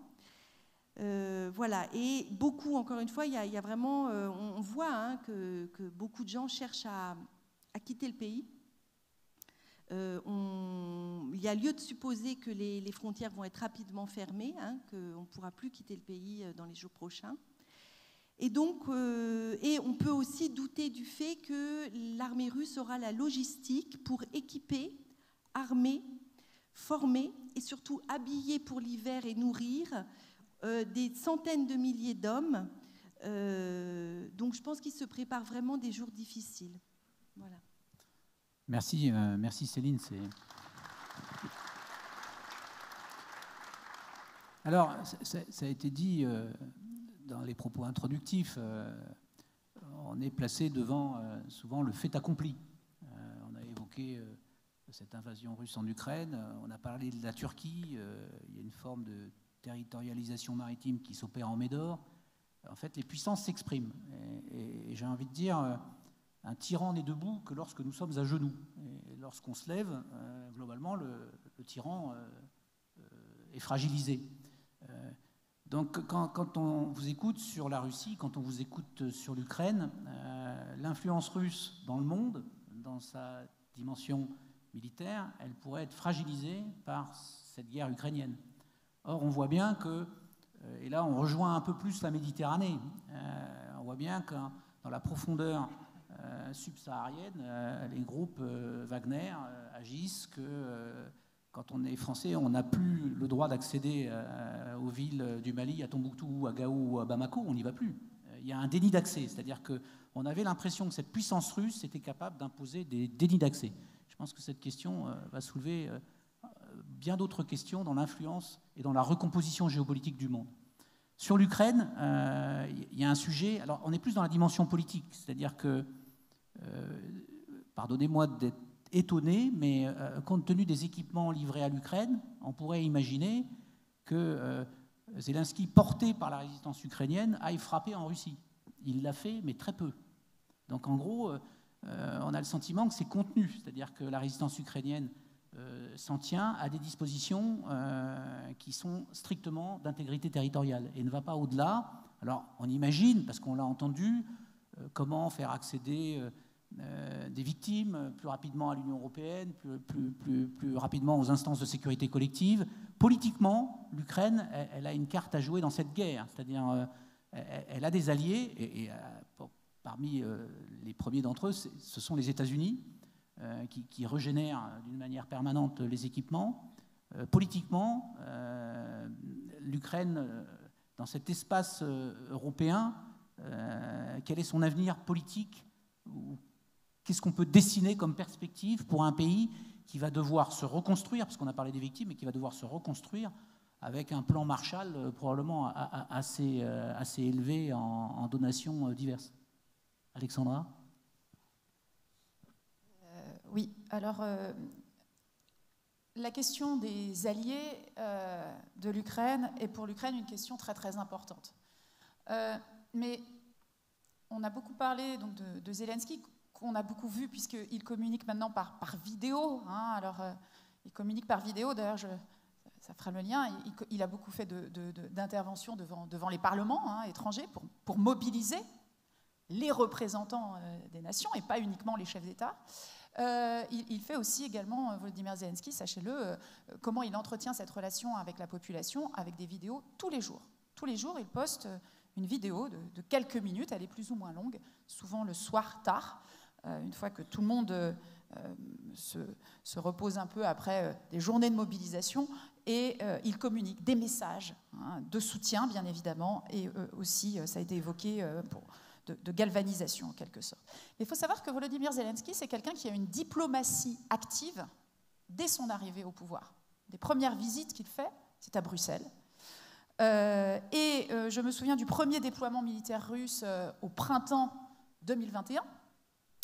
Voilà, et beaucoup, encore une fois, il y a vraiment, on voit que beaucoup de gens cherchent à quitter le pays. Il y a lieu de supposer que les frontières vont être rapidement fermées, qu'on ne pourra plus quitter le pays dans les jours prochains. Et donc, et on peut aussi douter du fait que l'armée russe aura la logistique pour équiper, armer, former et surtout habiller pour l'hiver et nourrir des centaines de milliers d'hommes. Donc je pense qu'ils se préparent vraiment des jours difficiles. Voilà. Merci, merci Céline. Alors, ça a été dit dans les propos introductifs, on est placé devant souvent le fait accompli. On a évoqué cette invasion russe en Ukraine, on a parlé de la Turquie, il y a une forme de territorialisation maritime qui s'opère en Médor. En fait, les puissances s'expriment. Et j'ai envie de dire, un tyran n'est debout que lorsque nous sommes à genoux. Et lorsqu'on se lève, globalement, le tyran est fragilisé. Donc, quand on vous écoute sur la Russie, quand on vous écoute sur l'Ukraine, l'influence russe dans le monde, dans sa dimension militaire, elle pourrait être fragilisée par cette guerre ukrainienne. Or, on voit bien que, et là on rejoint un peu plus la Méditerranée, on voit bien que dans la profondeur subsaharienne, les groupes Wagner agissent, que quand on est français, on n'a plus le droit d'accéder aux villes du Mali, à Tombouctou, à Gao ou à Bamako, on n'y va plus. Il y a un déni d'accès, c'est-à-dire qu'on avait l'impression que cette puissance russe était capable d'imposer des dénis d'accès. Je pense que cette question va soulever bien d'autres questions dans l'influence et dans la recomposition géopolitique du monde. Sur l'Ukraine, il y a un sujet, alors on est plus dans la dimension politique, c'est-à-dire que, pardonnez-moi d'être étonné, mais compte tenu des équipements livrés à l'Ukraine, on pourrait imaginer que Zelensky, porté par la résistance ukrainienne, aille frapper en Russie. Il l'a fait, mais très peu. Donc en gros, on a le sentiment que c'est contenu, c'est-à-dire que la résistance ukrainienne s'en tient à des dispositions qui sont strictement d'intégrité territoriale et ne va pas au-delà. Alors on imagine, parce qu'on l'a entendu, comment faire accéder des victimes plus rapidement à l'Union européenne, plus rapidement aux instances de sécurité collective. Politiquement, l'Ukraine, elle a une carte à jouer dans cette guerre, c'est-à-dire elle a des alliés, et parmi les premiers d'entre eux, ce sont les États-Unis, qui régénèrent d'une manière permanente les équipements. Politiquement, l'Ukraine, dans cet espace européen, quel est son avenir politique? Qu'est-ce qu'on peut dessiner comme perspective pour un pays qui va devoir se reconstruire, parce qu'on a parlé des victimes, mais qui va devoir se reconstruire avec un plan Marshall probablement assez élevé en donations diverses? Alexandra? Oui, alors la question des alliés de l'Ukraine est pour l'Ukraine une question très très importante. Mais on a beaucoup parlé donc, de Zelensky, qu'on a beaucoup vu puisqu'il communique maintenant par vidéo. Hein. Alors, il communique par vidéo, d'ailleurs, ça fera le lien. Il a beaucoup fait d'interventions devant les parlements étrangers pour mobiliser les représentants des nations et pas uniquement les chefs d'État. Il fait aussi également, Volodymyr Zelensky, sachez-le, comment il entretient cette relation avec la population avec des vidéos tous les jours. Tous les jours, il poste une vidéo de quelques minutes, elle est plus ou moins longue, souvent le soir tard, une fois que tout le monde se repose un peu après des journées de mobilisation, et il communique des messages de soutien, bien évidemment, et aussi, ça a été évoqué, de galvanisation, en quelque sorte. Mais il faut savoir que Volodymyr Zelensky, c'est quelqu'un qui a une diplomatie active dès son arrivée au pouvoir. Les premières visites qu'il fait, c'est à Bruxelles. Je me souviens du premier déploiement militaire russe au printemps 2021,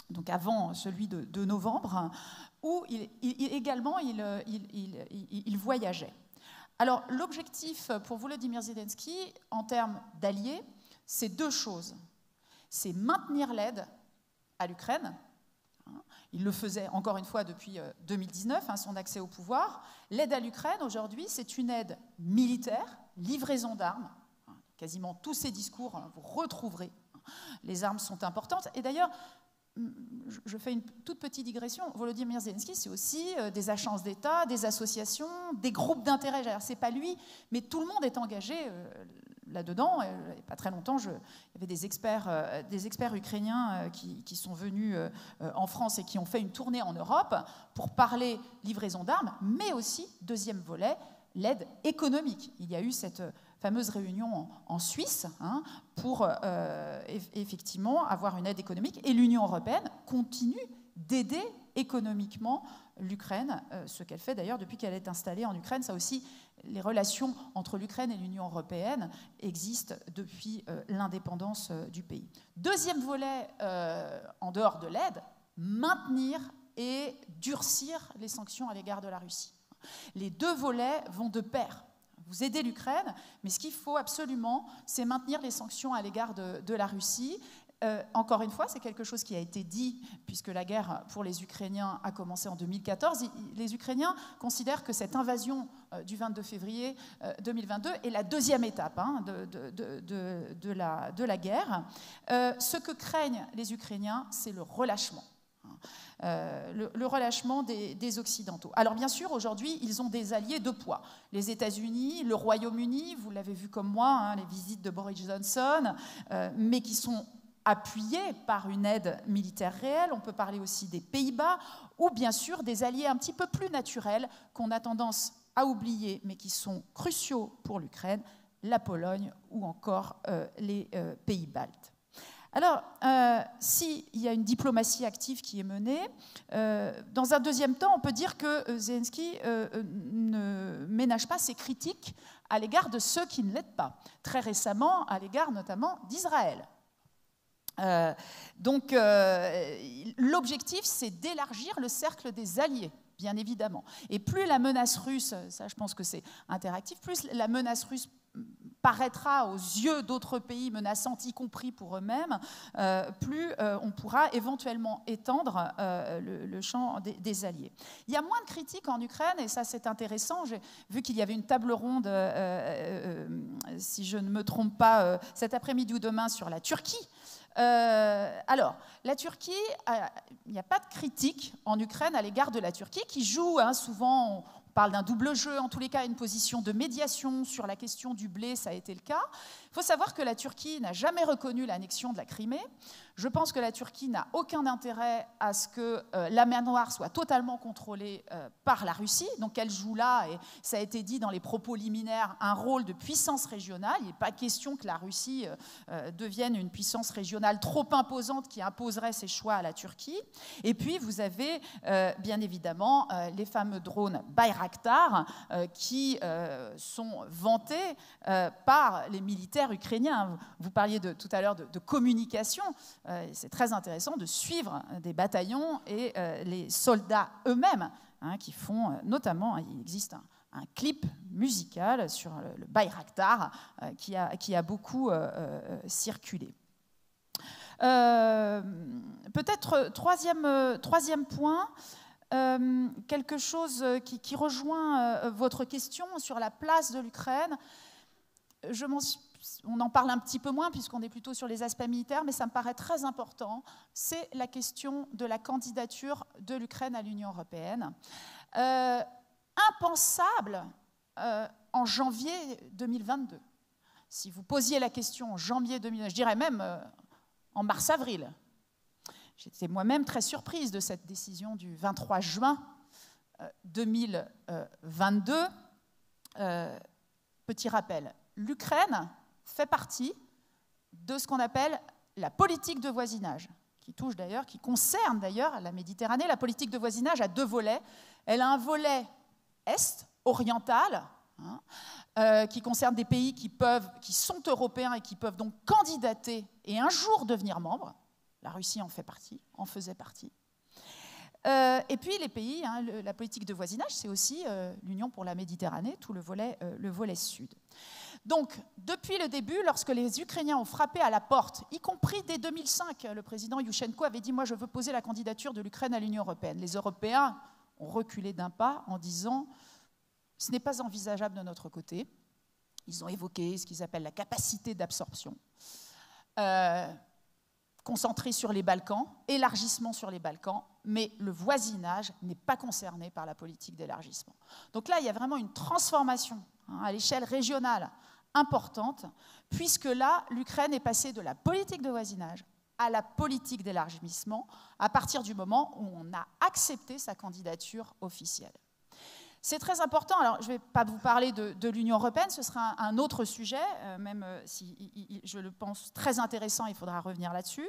donc avant celui de novembre, où également il voyageait. Alors l'objectif pour Volodymyr Zelensky, en termes d'alliés, c'est deux choses. C'est maintenir l'aide à l'Ukraine. Il le faisait encore une fois depuis 2019, son accès au pouvoir. L'aide à l'Ukraine, aujourd'hui, c'est une aide militaire, livraison d'armes. Quasiment tous ces discours, vous retrouverez. Les armes sont importantes. Et d'ailleurs, je fais une toute petite digression. Volodymyr Zelensky, c'est aussi des agences d'État, des associations, des groupes d'intérêt. Ce n'est pas lui, mais tout le monde est engagé là-dedans. Il n'y a pas très longtemps, il y avait des experts ukrainiens qui sont venus en France et qui ont fait une tournée en Europe pour parler livraison d'armes, mais aussi, deuxième volet, l'aide économique. Il y a eu cette fameuse réunion en Suisse pour effectivement avoir une aide économique, et l'Union européenne continue d'aider économiquement l'Ukraine, ce qu'elle fait d'ailleurs depuis qu'elle est installée en Ukraine. Ça aussi, les relations entre l'Ukraine et l'Union européenne existent depuis l'indépendance du pays. Deuxième volet, en dehors de l'aide, maintenir et durcir les sanctions à l'égard de la Russie. Les deux volets vont de pair. Vous aidez l'Ukraine, mais ce qu'il faut absolument, c'est maintenir les sanctions à l'égard de la Russie. Encore une fois, c'est quelque chose qui a été dit, puisque la guerre pour les Ukrainiens a commencé en 2014. Les Ukrainiens considèrent que cette invasion du 22 février 2022 est la deuxième étape de la guerre. Ce que craignent les Ukrainiens, c'est le relâchement. Le relâchement des Occidentaux. Alors bien sûr, aujourd'hui, ils ont des alliés de poids. Les États-Unis, le Royaume-Uni, vous l'avez vu comme moi, les visites de Boris Johnson, mais qui sont appuyés par une aide militaire réelle. On peut parler aussi des Pays-Bas, ou bien sûr des alliés un petit peu plus naturels qu'on a tendance à oublier, mais qui sont cruciaux pour l'Ukraine, la Pologne ou encore les pays baltes. Alors, s'il y a une diplomatie active qui est menée, dans un deuxième temps, on peut dire que Zelensky ne ménage pas ses critiques à l'égard de ceux qui ne l'aident pas. Très récemment, à l'égard notamment d'Israël. Donc, l'objectif, c'est d'élargir le cercle des alliés, bien évidemment. Et plus la menace russe, ça je pense que c'est interactif, plus la menace russe paraîtra aux yeux d'autres pays menaçantes, y compris pour eux-mêmes, plus on pourra éventuellement étendre le champ des alliés. Il y a moins de critiques en Ukraine, et ça c'est intéressant. J'ai vu qu'il y avait une table ronde, si je ne me trompe pas, cet après-midi ou demain sur la Turquie. Alors, la Turquie, il n'y a pas de critique en Ukraine à l'égard de la Turquie, qui joue souvent... On parle d'un double jeu, en tous les cas une position de médiation sur la question du blé, ça a été le cas. Il faut savoir que la Turquie n'a jamais reconnu l'annexion de la Crimée. Je pense que la Turquie n'a aucun intérêt à ce que la mer Noire soit totalement contrôlée par la Russie. Donc elle joue là, et ça a été dit dans les propos liminaires, un rôle de puissance régionale. Il n'est pas question que la Russie devienne une puissance régionale trop imposante qui imposerait ses choix à la Turquie. Et puis vous avez bien évidemment les fameux drones Bayraktar qui sont vantés par les militaires ukrainiens. Vous parliez tout à l'heure de communication. c'est très intéressant de suivre des bataillons et les soldats eux-mêmes, hein, qui font notamment, il existe un clip musical sur le Bayraktar qui a beaucoup circulé. Peut-être troisième point, quelque chose qui rejoint votre question sur la place de l'Ukraine. On en parle un petit peu moins puisqu'on est plutôt sur les aspects militaires, mais ça me paraît très important. C'est la question de la candidature de l'Ukraine à l'Union européenne. Impensable en janvier 2022. Si vous posiez la question en janvier 2022, je dirais même en mars-avril. J'étais moi-même très surprise de cette décision du 23 juin 2022. Petit rappel, l'Ukraine fait partie de ce qu'on appelle la politique de voisinage, qui concerne d'ailleurs la Méditerranée. La politique de voisinage a 2 volets. Elle a un volet est, oriental, hein, qui concerne des pays qui sont européens et qui peuvent donc candidater et un jour devenir membres. La Russie en faisait partie. Et puis les pays, hein, la politique de voisinage, c'est aussi l'Union pour la Méditerranée, tout le volet sud. Donc, depuis le début, lorsque les Ukrainiens ont frappé à la porte, y compris dès 2005, le président Yushchenko avait dit « Moi, je veux poser la candidature de l'Ukraine à l'Union européenne ». Les Européens ont reculé d'un pas en disant « Ce n'est pas envisageable de notre côté ». Ils ont évoqué ce qu'ils appellent la capacité d'absorption. Concentré sur les Balkans, élargissement sur les Balkans, mais le voisinage n'est pas concerné par la politique d'élargissement. Donc là, il y a vraiment une transformation à l'échelle régionale importante, puisque là, l'Ukraine est passée de la politique de voisinage à la politique d'élargissement à partir du moment où on a accepté sa candidature officielle. C'est très important. Alors, je ne vais pas vous parler de l'Union européenne, ce sera un autre sujet, même si je le pense très intéressant, il faudra revenir là-dessus.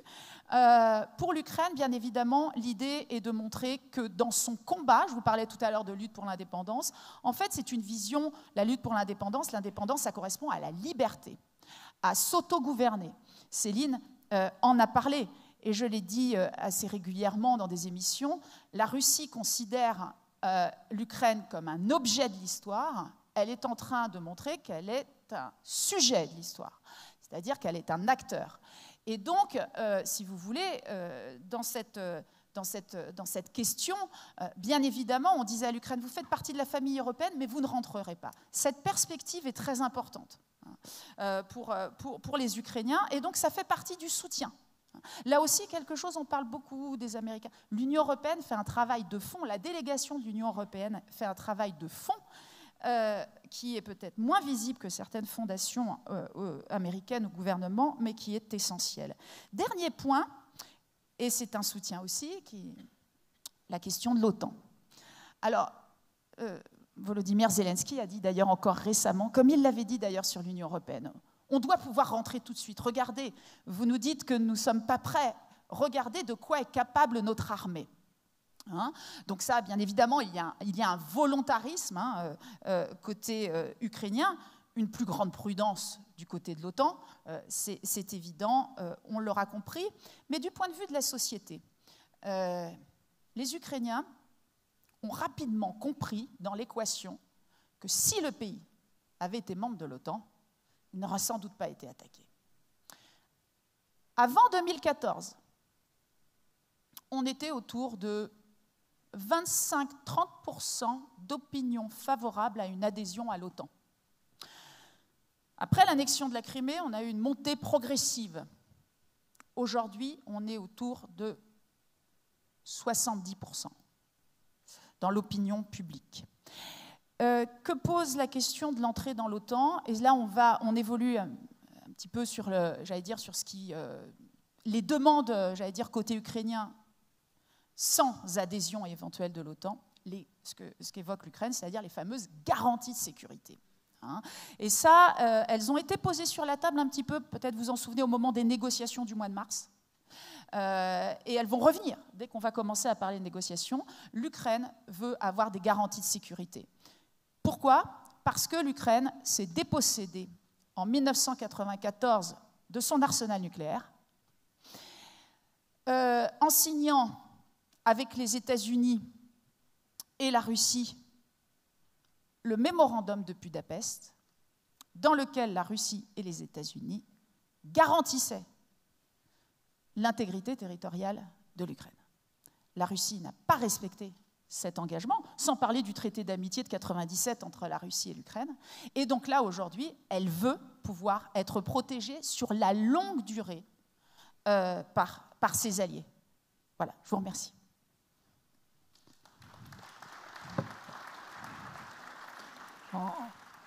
Pour l'Ukraine, bien évidemment, l'idée est de montrer que dans son combat, je vous parlais tout à l'heure de lutte pour l'indépendance, en fait, c'est une vision, la lutte pour l'indépendance, ça correspond à la liberté, à s'autogouverner. Céline en a parlé, et je l'ai dit assez régulièrement dans des émissions, la Russie considère l'Ukraine comme un objet de l'histoire, elle est en train de montrer qu'elle est un sujet de l'histoire, c'est-à-dire qu'elle est un acteur. Et donc, si vous voulez, dans cette question, bien évidemment, on disait à l'Ukraine, vous faites partie de la famille européenne, mais vous ne rentrerez pas. Cette perspective est très importante pour les Ukrainiens, et donc ça fait partie du soutien. Là aussi, quelque chose, on parle beaucoup des Américains. L'Union européenne fait un travail de fond, la délégation de l'Union européenne fait un travail de fond qui est peut-être moins visible que certaines fondations américaines ou gouvernements, mais qui est essentiel. Dernier point, et c'est un soutien aussi, la question de l'OTAN. Alors, Volodymyr Zelensky a dit d'ailleurs encore récemment, comme il l'avait dit d'ailleurs sur l'Union européenne, on doit pouvoir rentrer tout de suite. Regardez, vous nous dites que nous ne sommes pas prêts. Regardez de quoi est capable notre armée. Hein, donc ça, bien évidemment, il y a un volontarisme côté ukrainien, une plus grande prudence du côté de l'OTAN, c'est évident, on l'aura compris. Mais du point de vue de la société, les Ukrainiens ont rapidement compris dans l'équation que si le pays avait été membre de l'OTAN, il n'aurait sans doute pas été attaqué. Avant 2014, on était autour de 25-30% d'opinion favorable à une adhésion à l'OTAN. Après l'annexion de la Crimée, on a eu une montée progressive. Aujourd'hui, on est autour de 70% dans l'opinion publique. Que pose la question de l'entrée dans l'OTAN? Et là, on évolue un petit peu sur, sur ce qui, les demandes, côté ukrainien, sans adhésion éventuelle de l'OTAN, ce qu'évoque l'Ukraine, c'est-à-dire les fameuses garanties de sécurité. Hein. Et ça, elles ont été posées sur la table un petit peu, peut-être vous en souvenez, au moment des négociations du mois de mars. Et elles vont revenir dès qu'on va commencer à parler de négociations. L'Ukraine veut avoir des garanties de sécurité. Pourquoi? Parce que l'Ukraine s'est dépossédée en 1994 de son arsenal nucléaire. en signant avec les États-Unis et la Russie le mémorandum de Budapest, dans lequel la Russie et les États-Unis garantissaient l'intégrité territoriale de l'Ukraine. La Russie n'a pas respecté cet engagement, sans parler du traité d'amitié de 1997 entre la Russie et l'Ukraine. Et donc là, aujourd'hui, elle veut pouvoir être protégée sur la longue durée par ses alliés. Voilà, je vous remercie.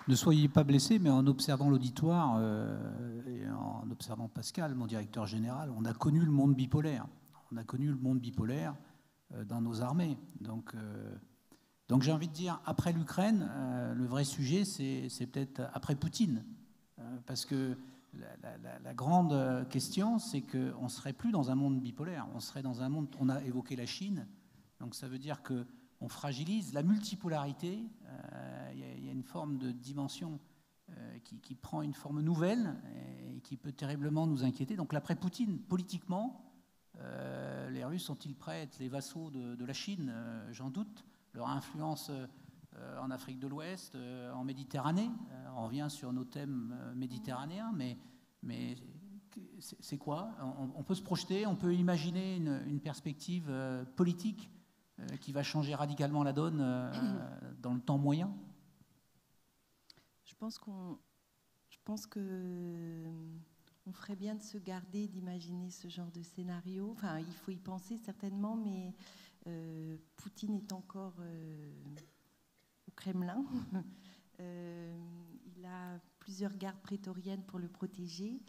Ne soyez pas blessés, mais en observant l'auditoire et en observant Pascal, mon directeur général, on a connu le monde bipolaire. On a connu le monde bipolaire dans nos armées. Donc j'ai envie de dire, après l'Ukraine, le vrai sujet, c'est peut-être après Poutine. Parce que la grande question, c'est qu'on ne serait plus dans un monde bipolaire. On serait dans un monde, on a évoqué la Chine, donc ça veut dire qu'on fragilise la multipolarité. Il y a une forme de dimension qui prend une forme nouvelle et qui peut terriblement nous inquiéter. Donc l'après Poutine, politiquement, les Russes sont-ils prêts à être les vassaux de la Chine? J'en doute. Leur influence en Afrique de l'Ouest, en Méditerranée, on revient sur nos thèmes méditerranéens, mais c'est quoi? On peut se projeter, on peut imaginer une perspective politique qui va changer radicalement la donne dans le temps moyen? Je pense qu'on ferait bien de se garder d'imaginer ce genre de scénario. Enfin, il faut y penser certainement, mais Poutine est encore au Kremlin. Il a plusieurs gardes prétoriennes pour le protéger.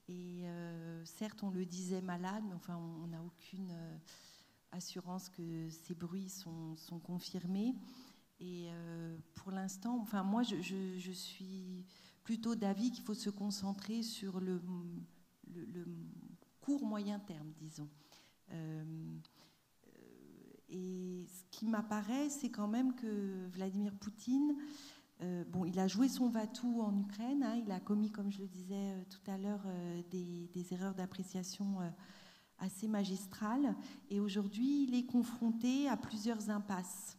Et certes, on le disait malade, mais enfin, on n'a aucune assurance que ces bruits sont confirmés. Et pour l'instant, enfin, moi, je suis plutôt d'avis qu'il faut se concentrer sur le court moyen terme, disons. Et ce qui m'apparaît, c'est quand même que Vladimir Poutine, bon, il a joué son va-tout en Ukraine, hein, il a commis, comme je le disais tout à l'heure, des erreurs d'appréciation assez magistrales, et aujourd'hui, il est confronté à plusieurs impasses,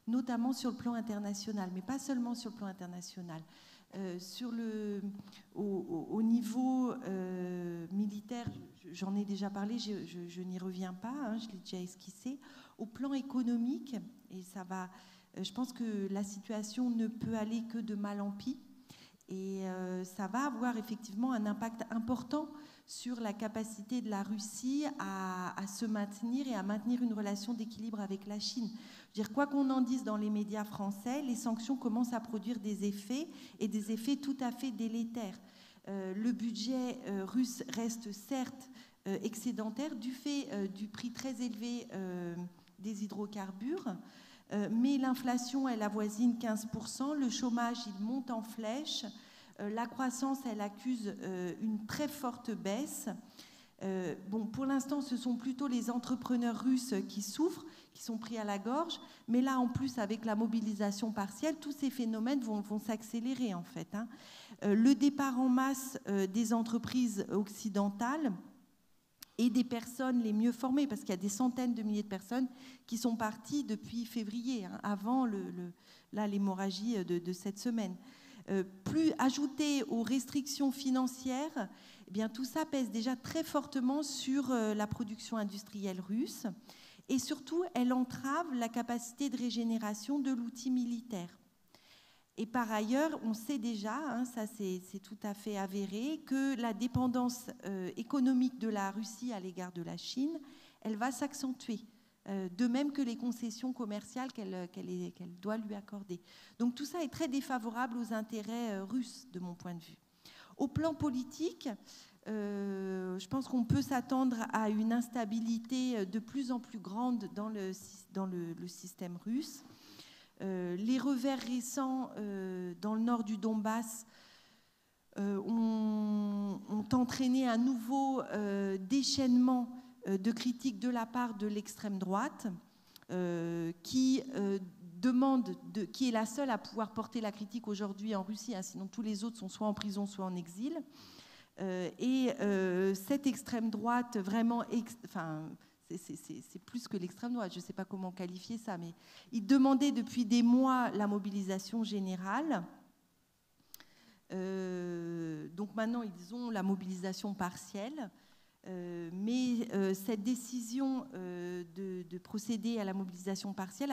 notamment sur le plan international, mais pas seulement sur le plan international. Au niveau militaire, j'en ai déjà parlé, je n'y reviens pas, hein, je l'ai déjà esquissé. Au plan économique, et ça va, je pense que la situation ne peut aller que de mal en pis, et ça va avoir effectivement un impact important sur la capacité de la Russie à se maintenir et à maintenir une relation d'équilibre avec la Chine. Je veux dire, quoi qu'on en dise dans les médias français, les sanctions commencent à produire des effets, et des effets tout à fait délétères. Le budget russe reste certes excédentaire du fait du prix très élevé des hydrocarbures, mais l'inflation, elle avoisine 15%, le chômage, il monte en flèche, la croissance, elle accuse une très forte baisse. Bon, pour l'instant, ce sont plutôt les entrepreneurs russes qui souffrent, qui sont pris à la gorge, mais là, en plus, avec la mobilisation partielle, tous ces phénomènes vont s'accélérer, en fait, hein. Le départ en masse des entreprises occidentales et des personnes les mieux formées, parce qu'il y a des centaines de milliers de personnes qui sont parties depuis février, hein, avant l'hémorragie de cette semaine. Plus ajouté aux restrictions financières, eh bien, tout ça pèse déjà très fortement sur la production industrielle russe, et surtout, elle entrave la capacité de régénération de l'outil militaire. Et par ailleurs, on sait déjà, hein, ça c'est tout à fait avéré, que la dépendance économique de la Russie à l'égard de la Chine, elle va s'accentuer, de même que les concessions commerciales qu'elle doit lui accorder. Donc tout ça est très défavorable aux intérêts russes, de mon point de vue. Au plan politique, je pense qu'on peut s'attendre à une instabilité de plus en plus grande dans le système russe. Les revers récents dans le nord du Donbass ont entraîné un nouveau déchaînement de critiques de la part de l'extrême droite, qui est la seule à pouvoir porter la critique aujourd'hui en Russie, hein, sinon tous les autres sont soit en prison, soit en exil. Cette extrême droite, vraiment, c'est plus que l'extrême droite, je ne sais pas comment qualifier ça, mais ils demandaient depuis des mois la mobilisation générale. Donc maintenant, ils ont la mobilisation partielle. Mais cette décision de procéder à la mobilisation partielle,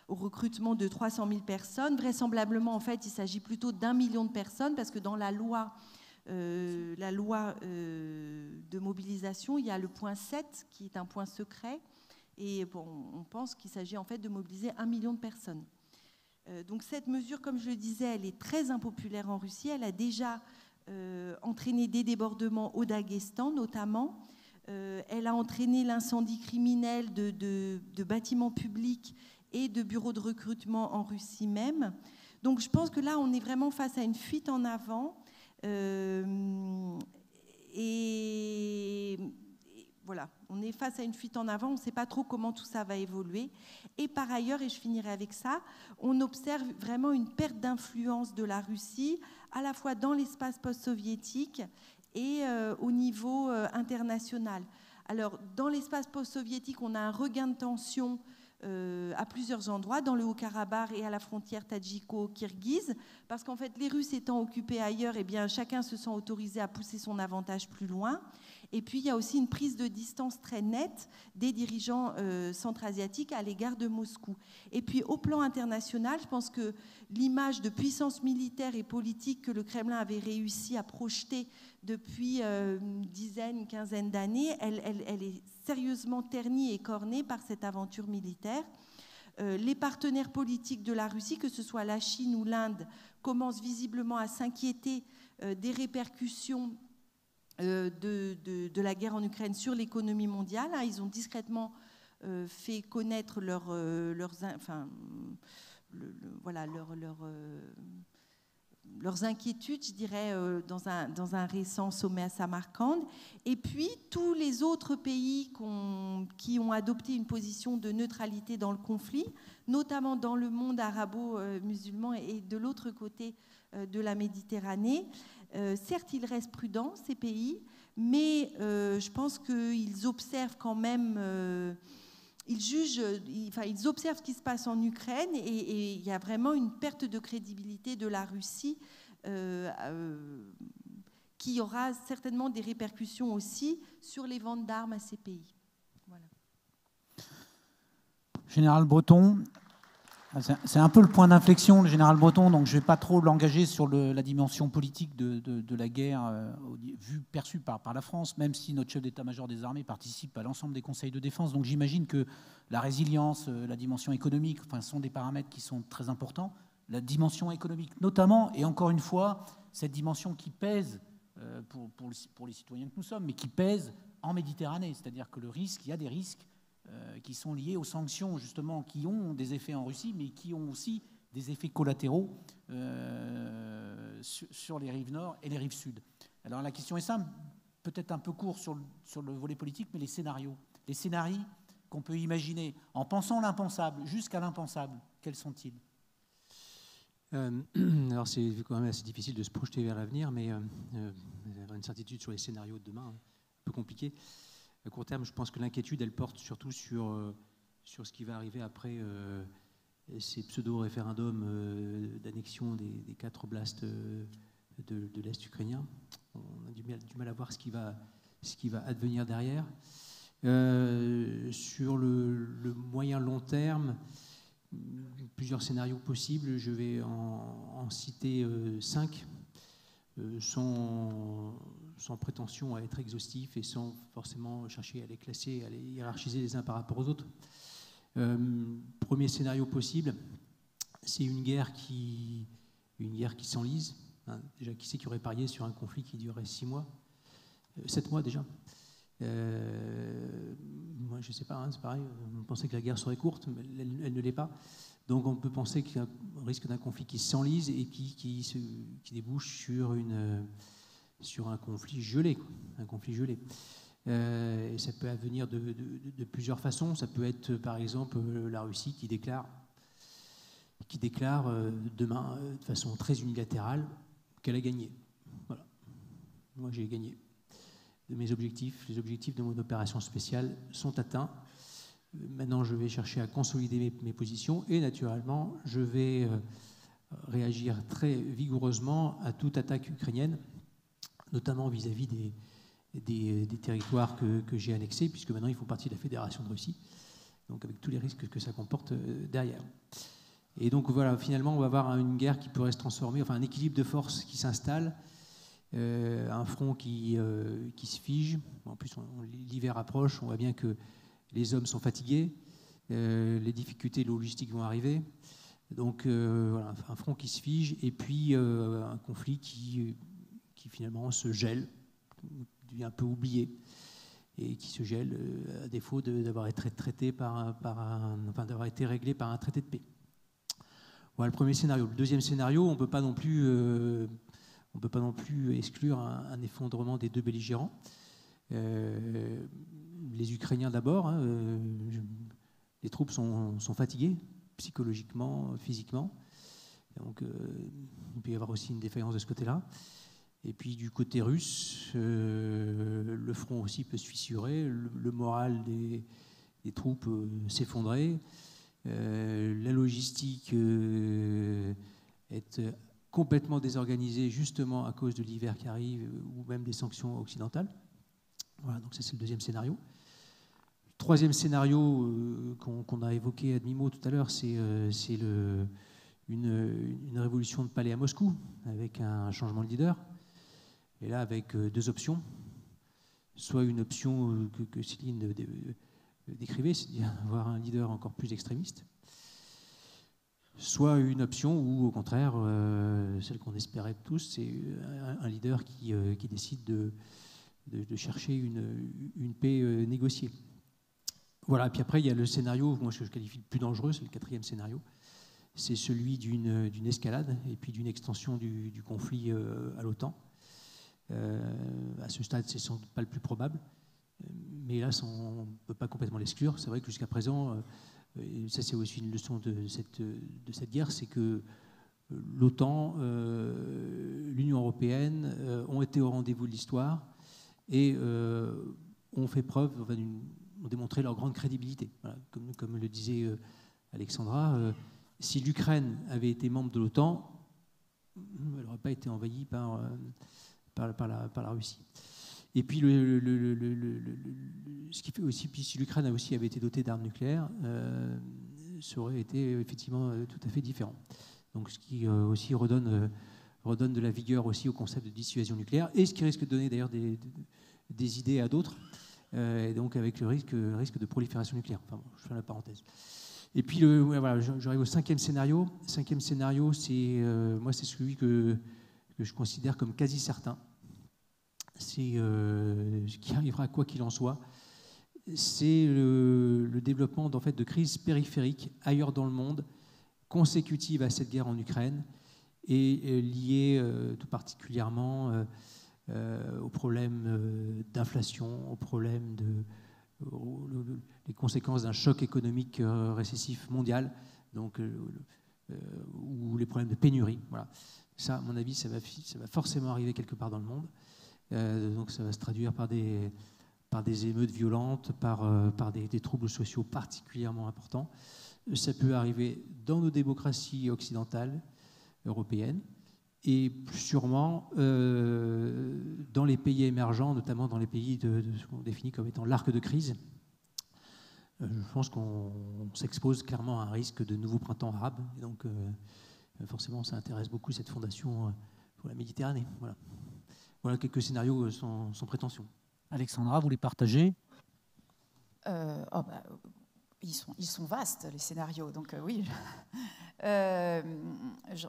au recrutement de 300 000 personnes, vraisemblablement, en fait, il s'agit plutôt d'1 million de personnes, parce que dans la loi de mobilisation, il y a le point 7, qui est un point secret, et bon, on pense qu'il s'agit en fait de mobiliser 1 million de personnes. Donc cette mesure, comme je le disais, elle est très impopulaire en Russie. Elle a déjà entraîné des débordements au Daghestan notamment. Elle a entraîné l'incendie criminel de bâtiments publics et de bureaux de recrutement en Russie même. Donc je pense que là, on est vraiment face à une fuite en avant. Voilà, on est face à une fuite en avant, on ne sait pas trop comment tout ça va évoluer. Et par ailleurs, et je finirai avec ça, on observe vraiment une perte d'influence de la Russie, à la fois dans l'espace post-soviétique et au niveau international. Alors, dans l'espace post-soviétique, on a un regain de tension à plusieurs endroits, dans le Haut-Karabakh et à la frontière tadjiko-kirghize, parce qu'en fait, les Russes étant occupés ailleurs, eh bien, chacun se sent autorisé à pousser son avantage plus loin. Et puis, il y a aussi une prise de distance très nette des dirigeants centra-asiatiques à l'égard de Moscou. Et puis, au plan international, je pense que l'image de puissance militaire et politique que le Kremlin avait réussi à projeter depuis une dizaine, une quinzaine d'années, elle est sérieusement ternie et cornée par cette aventure militaire. Les partenaires politiques de la Russie, que ce soit la Chine ou l'Inde, commencent visiblement à s'inquiéter des répercussions de la guerre en Ukraine sur l'économie mondiale. Ils ont discrètement fait connaître leurs inquiétudes, je dirais, dans un récent sommet à Samarcande. Et puis, tous les autres pays qui ont adopté une position de neutralité dans le conflit, notamment dans le monde arabo-musulman et de l'autre côté de la Méditerranée. Certes, ils restent prudents, ces pays, mais je pense qu'ils observent quand même... Ils observent ce qui se passe en Ukraine et il y a vraiment une perte de crédibilité de la Russie qui aura certainement des répercussions aussi sur les ventes d'armes à ces pays. Voilà. Général Breton, c'est un peu le point d'inflexion, le général Breton, donc je ne vais pas trop l'engager sur la dimension politique de la guerre perçue par la France, même si notre chef d'état-major des armées participe à l'ensemble des conseils de défense. Donc j'imagine que la résilience, la dimension économique, sont des paramètres qui sont très importants. La dimension économique notamment, et encore une fois, cette dimension qui pèse pour les citoyens que nous sommes, mais qui pèse en Méditerranée, c'est-à-dire que il y a des risques qui sont liés aux sanctions, justement, qui ont des effets en Russie, mais qui ont aussi des effets collatéraux sur les rives nord et les rives sud. Alors la question est simple, peut-être un peu court sur le volet politique, mais les scénarios qu'on peut imaginer, en pensant l'impensable, jusqu'à l'impensable, quels sont-ils ? Alors c'est quand même assez difficile de se projeter vers l'avenir, mais avoir une certitude sur les scénarios de demain, un peu compliqué. À court terme, je pense que l'inquiétude, elle porte surtout sur ce qui va arriver après ces pseudo-référendums d'annexion des 4 oblasts de l'Est ukrainien. On a du mal à voir ce qui va advenir derrière. Sur le moyen-long terme, plusieurs scénarios possibles. Je vais en citer 5, sans prétention à être exhaustif et sans forcément chercher à les classer, à les hiérarchiser les uns par rapport aux autres. Premier scénario possible, c'est une guerre qui s'enlise. Déjà, qui c'est qui aurait parié sur un conflit qui durerait 6 mois 7 mois déjà. Moi, je ne sais pas, c'est pareil. On pensait que la guerre serait courte, mais elle ne l'est pas. Donc, on peut penser qu'il y a un risque d'un conflit qui s'enlise et qui débouche sur un conflit gelé. Et ça peut advenir de plusieurs façons. Ça peut être, par exemple, la Russie qui déclare demain, de façon très unilatérale, qu'elle a gagné. Voilà. moi j'ai gagné. De mes objectifs, les objectifs de mon opération spéciale sont atteints. Maintenant, je vais chercher à consolider mes positions et naturellement, je vais réagir très vigoureusement à toute attaque ukrainienne, notamment vis-à-vis des territoires que j'ai annexés, puisque maintenant ils font partie de la Fédération de Russie, donc avec tous les risques que ça comporte derrière. Et donc voilà, finalement, on va avoir une guerre qui pourrait se transformer, enfin un équilibre de force qui s'installe, un front qui se fige. En plus, l'hiver approche, on voit bien que les hommes sont fatigués, les difficultés logistiques vont arriver. Donc voilà, un front qui se fige, et puis un conflit qui finalement se gèle, devient un peu oublié, et qui se gèle à défaut d'avoir été traité d'avoir été réglé par un traité de paix. Voilà le premier scénario. Le deuxième scénario, on ne peut pas non plus exclure un effondrement des deux belligérants. Les Ukrainiens d'abord, hein, les troupes sont fatiguées, psychologiquement, physiquement. Donc il peut y avoir aussi une défaillance de ce côté-là. Et puis du côté russe, le front aussi peut se fissurer, le moral des troupes s'effondrer, la logistique est complètement désorganisée justement à cause de l'hiver qui arrive ou même des sanctions occidentales. Voilà, donc ça c'est le deuxième scénario. Le troisième scénario qu'on a évoqué à demi-mot tout à l'heure, c'est une révolution de palais à Moscou avec un changement de leader. Et là, avec deux options. Soit une option que Céline décrivait, c'est-à-dire avoir un leader encore plus extrémiste. Soit une option où, au contraire, celle qu'on espérait tous, c'est un leader qui décide de chercher une paix négociée. Voilà, et puis après, il y a le scénario, moi je qualifie le plus dangereux, c'est le quatrième scénario. C'est celui d'une escalade et puis d'une extension du conflit à l'OTAN. À ce stade, c'est sans doute pas le plus probable, mais là, on ne peut pas complètement l'exclure. C'est vrai que jusqu'à présent, ça c'est aussi une leçon de cette guerre, c'est que l'OTAN, l'Union européenne ont été au rendez-vous de l'histoire et ont fait preuve, ont démontré leur grande crédibilité. Voilà, comme le disait Alexandra, si l'Ukraine avait été membre de l'OTAN, elle n'aurait pas été envahie par la Russie. Et puis, ce qui fait aussi, puis si l'Ukraine avait été dotée d'armes nucléaires, ça aurait été effectivement tout à fait différent. Donc, ce qui aussi redonne de la vigueur aussi au concept de dissuasion nucléaire, et ce qui risque de donner d'ailleurs des idées à d'autres, et donc avec le risque de prolifération nucléaire. Enfin bon, je fais la parenthèse. Et puis, voilà, j'arrive au cinquième scénario. Le cinquième scénario, moi, c'est celui que je considère comme quasi certain. C'est ce qui arrivera quoi qu'il en soit. C'est le développement de crises périphériques ailleurs dans le monde, consécutives à cette guerre en Ukraine, et liées tout particulièrement aux problèmes d'inflation, aux problèmes les conséquences d'un choc économique récessif mondial, donc, ou les problèmes de pénurie. Voilà. Ça, à mon avis, ça va forcément arriver quelque part dans le monde. Donc ça va se traduire par des émeutes violentes, par des troubles sociaux particulièrement importants. Ça peut arriver dans nos démocraties occidentales, européennes, et sûrement dans les pays émergents, notamment dans les pays de ce qu'on définit comme étant l'arc de crise. Je pense qu'on s'expose clairement à un risque de nouveau printemps arabe. Et donc, forcément, ça intéresse beaucoup cette fondation pour la Méditerranée. Voilà quelques scénarios sans prétention. Alexandra, vous les partagez ? Ils sont vastes, les scénarios, donc oui,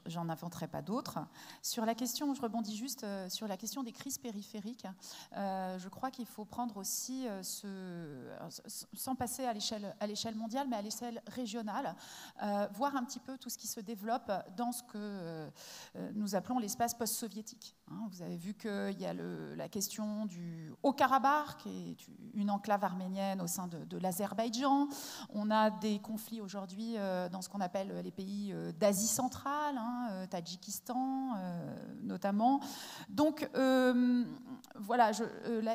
j'en inventerai pas d'autres. Sur la question, je rebondis juste sur la question des crises périphériques. Je crois qu'il faut prendre aussi, sans passer à l'échelle mondiale, mais à l'échelle régionale, voir un petit peu tout ce qui se développe dans ce que nous appelons l'espace post-soviétique. Vous avez vu qu'il y a la question du Haut-Karabakh, qui est une enclave arménienne au sein de l'Azerbaïdjan. On a des conflits aujourd'hui dans ce qu'on appelle les pays pays d'Asie centrale, Tadjikistan notamment. Donc voilà,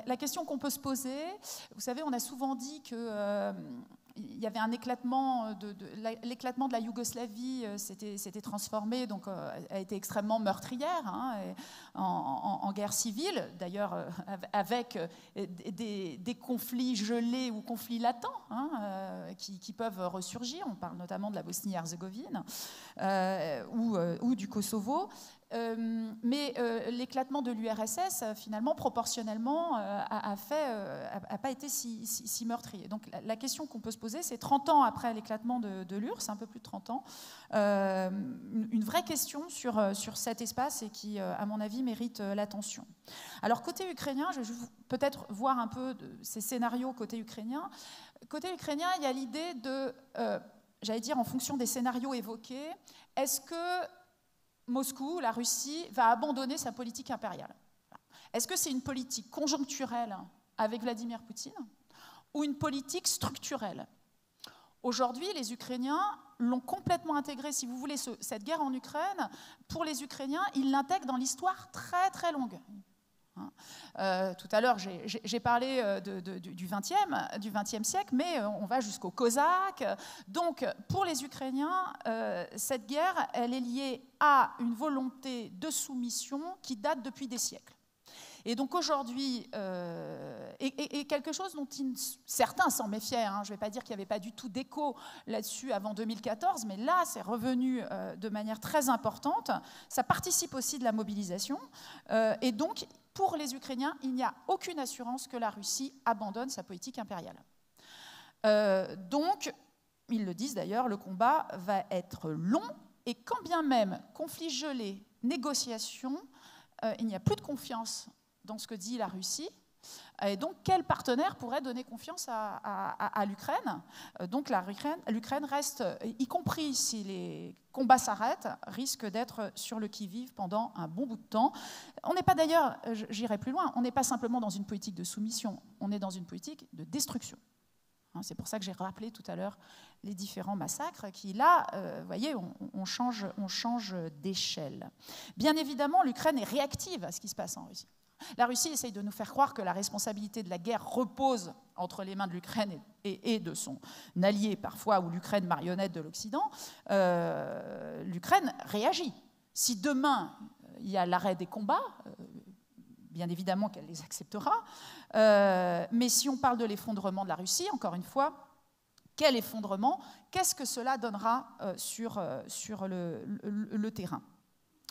la question qu'on peut se poser, vous savez, on a souvent dit que il y avait un éclatement, l'éclatement de la Yougoslavie s'était transformé, donc a été extrêmement meurtrière, en guerre civile, d'ailleurs avec des conflits gelés ou conflits latents qui peuvent ressurgir. On parle notamment de la Bosnie-Herzégovine ou du Kosovo. Mais l'éclatement de l'URSS, finalement, proportionnellement, n'a pas été si meurtrier. Donc la question qu'on peut se poser, c'est 30 ans après l'éclatement de l'URSS, un peu plus de 30 ans, une vraie question sur cet espace et qui, à mon avis, mérite l'attention. Alors, côté ukrainien, je vais peut-être voir un peu ces scénarios côté ukrainien. Côté ukrainien, il y a l'idée de, j'allais dire, en fonction des scénarios évoqués, est-ce que Moscou, la Russie, va abandonner sa politique impériale? Est-ce que c'est une politique conjoncturelle avec Vladimir Poutine ou une politique structurelle? Aujourd'hui, les Ukrainiens l'ont complètement intégré. Si vous voulez, cette guerre en Ukraine, pour les Ukrainiens, ils l'intègrent dans l'histoire très très longue. Tout à l'heure, j'ai parlé du XXe siècle, mais on va jusqu'aux Cosaques. Donc, pour les Ukrainiens, cette guerre, elle est liée à une volonté de soumission qui date depuis des siècles. Et donc aujourd'hui, et quelque chose dont certains s'en méfiaient, je ne vais pas dire qu'il n'y avait pas du tout d'écho là-dessus avant 2014, mais là, c'est revenu de manière très importante. Ça participe aussi de la mobilisation. Et donc, pour les Ukrainiens, il n'y a aucune assurance que la Russie abandonne sa politique impériale. Donc, ils le disent d'ailleurs, le combat va être long, et quand bien même conflit gelé, négociation, il n'y a plus de confiance dans ce que dit la Russie. Et donc, quel partenaire pourrait donner confiance à l'Ukraine? Donc, l'Ukraine reste, y compris si les combats s'arrêtent, risque d'être sur le qui-vive pendant un bon bout de temps. On n'est pas d'ailleurs, j'irai plus loin, on n'est pas simplement dans une politique de soumission, on est dans une politique de destruction. C'est pour ça que j'ai rappelé tout à l'heure les différents massacres qui, là, vous voyez, on change d'échelle. Bien évidemment, l'Ukraine est réactive à ce qui se passe en Russie. La Russie essaye de nous faire croire que la responsabilité de la guerre repose entre les mains de l'Ukraine et de son allié parfois, ou l'Ukraine marionnette de l'Occident. L'Ukraine réagit. Si demain, il y a l'arrêt des combats, bien évidemment qu'elle les acceptera, mais si on parle de l'effondrement de la Russie, encore une fois, quel effondrement? Qu'est-ce que cela donnera sur le terrain?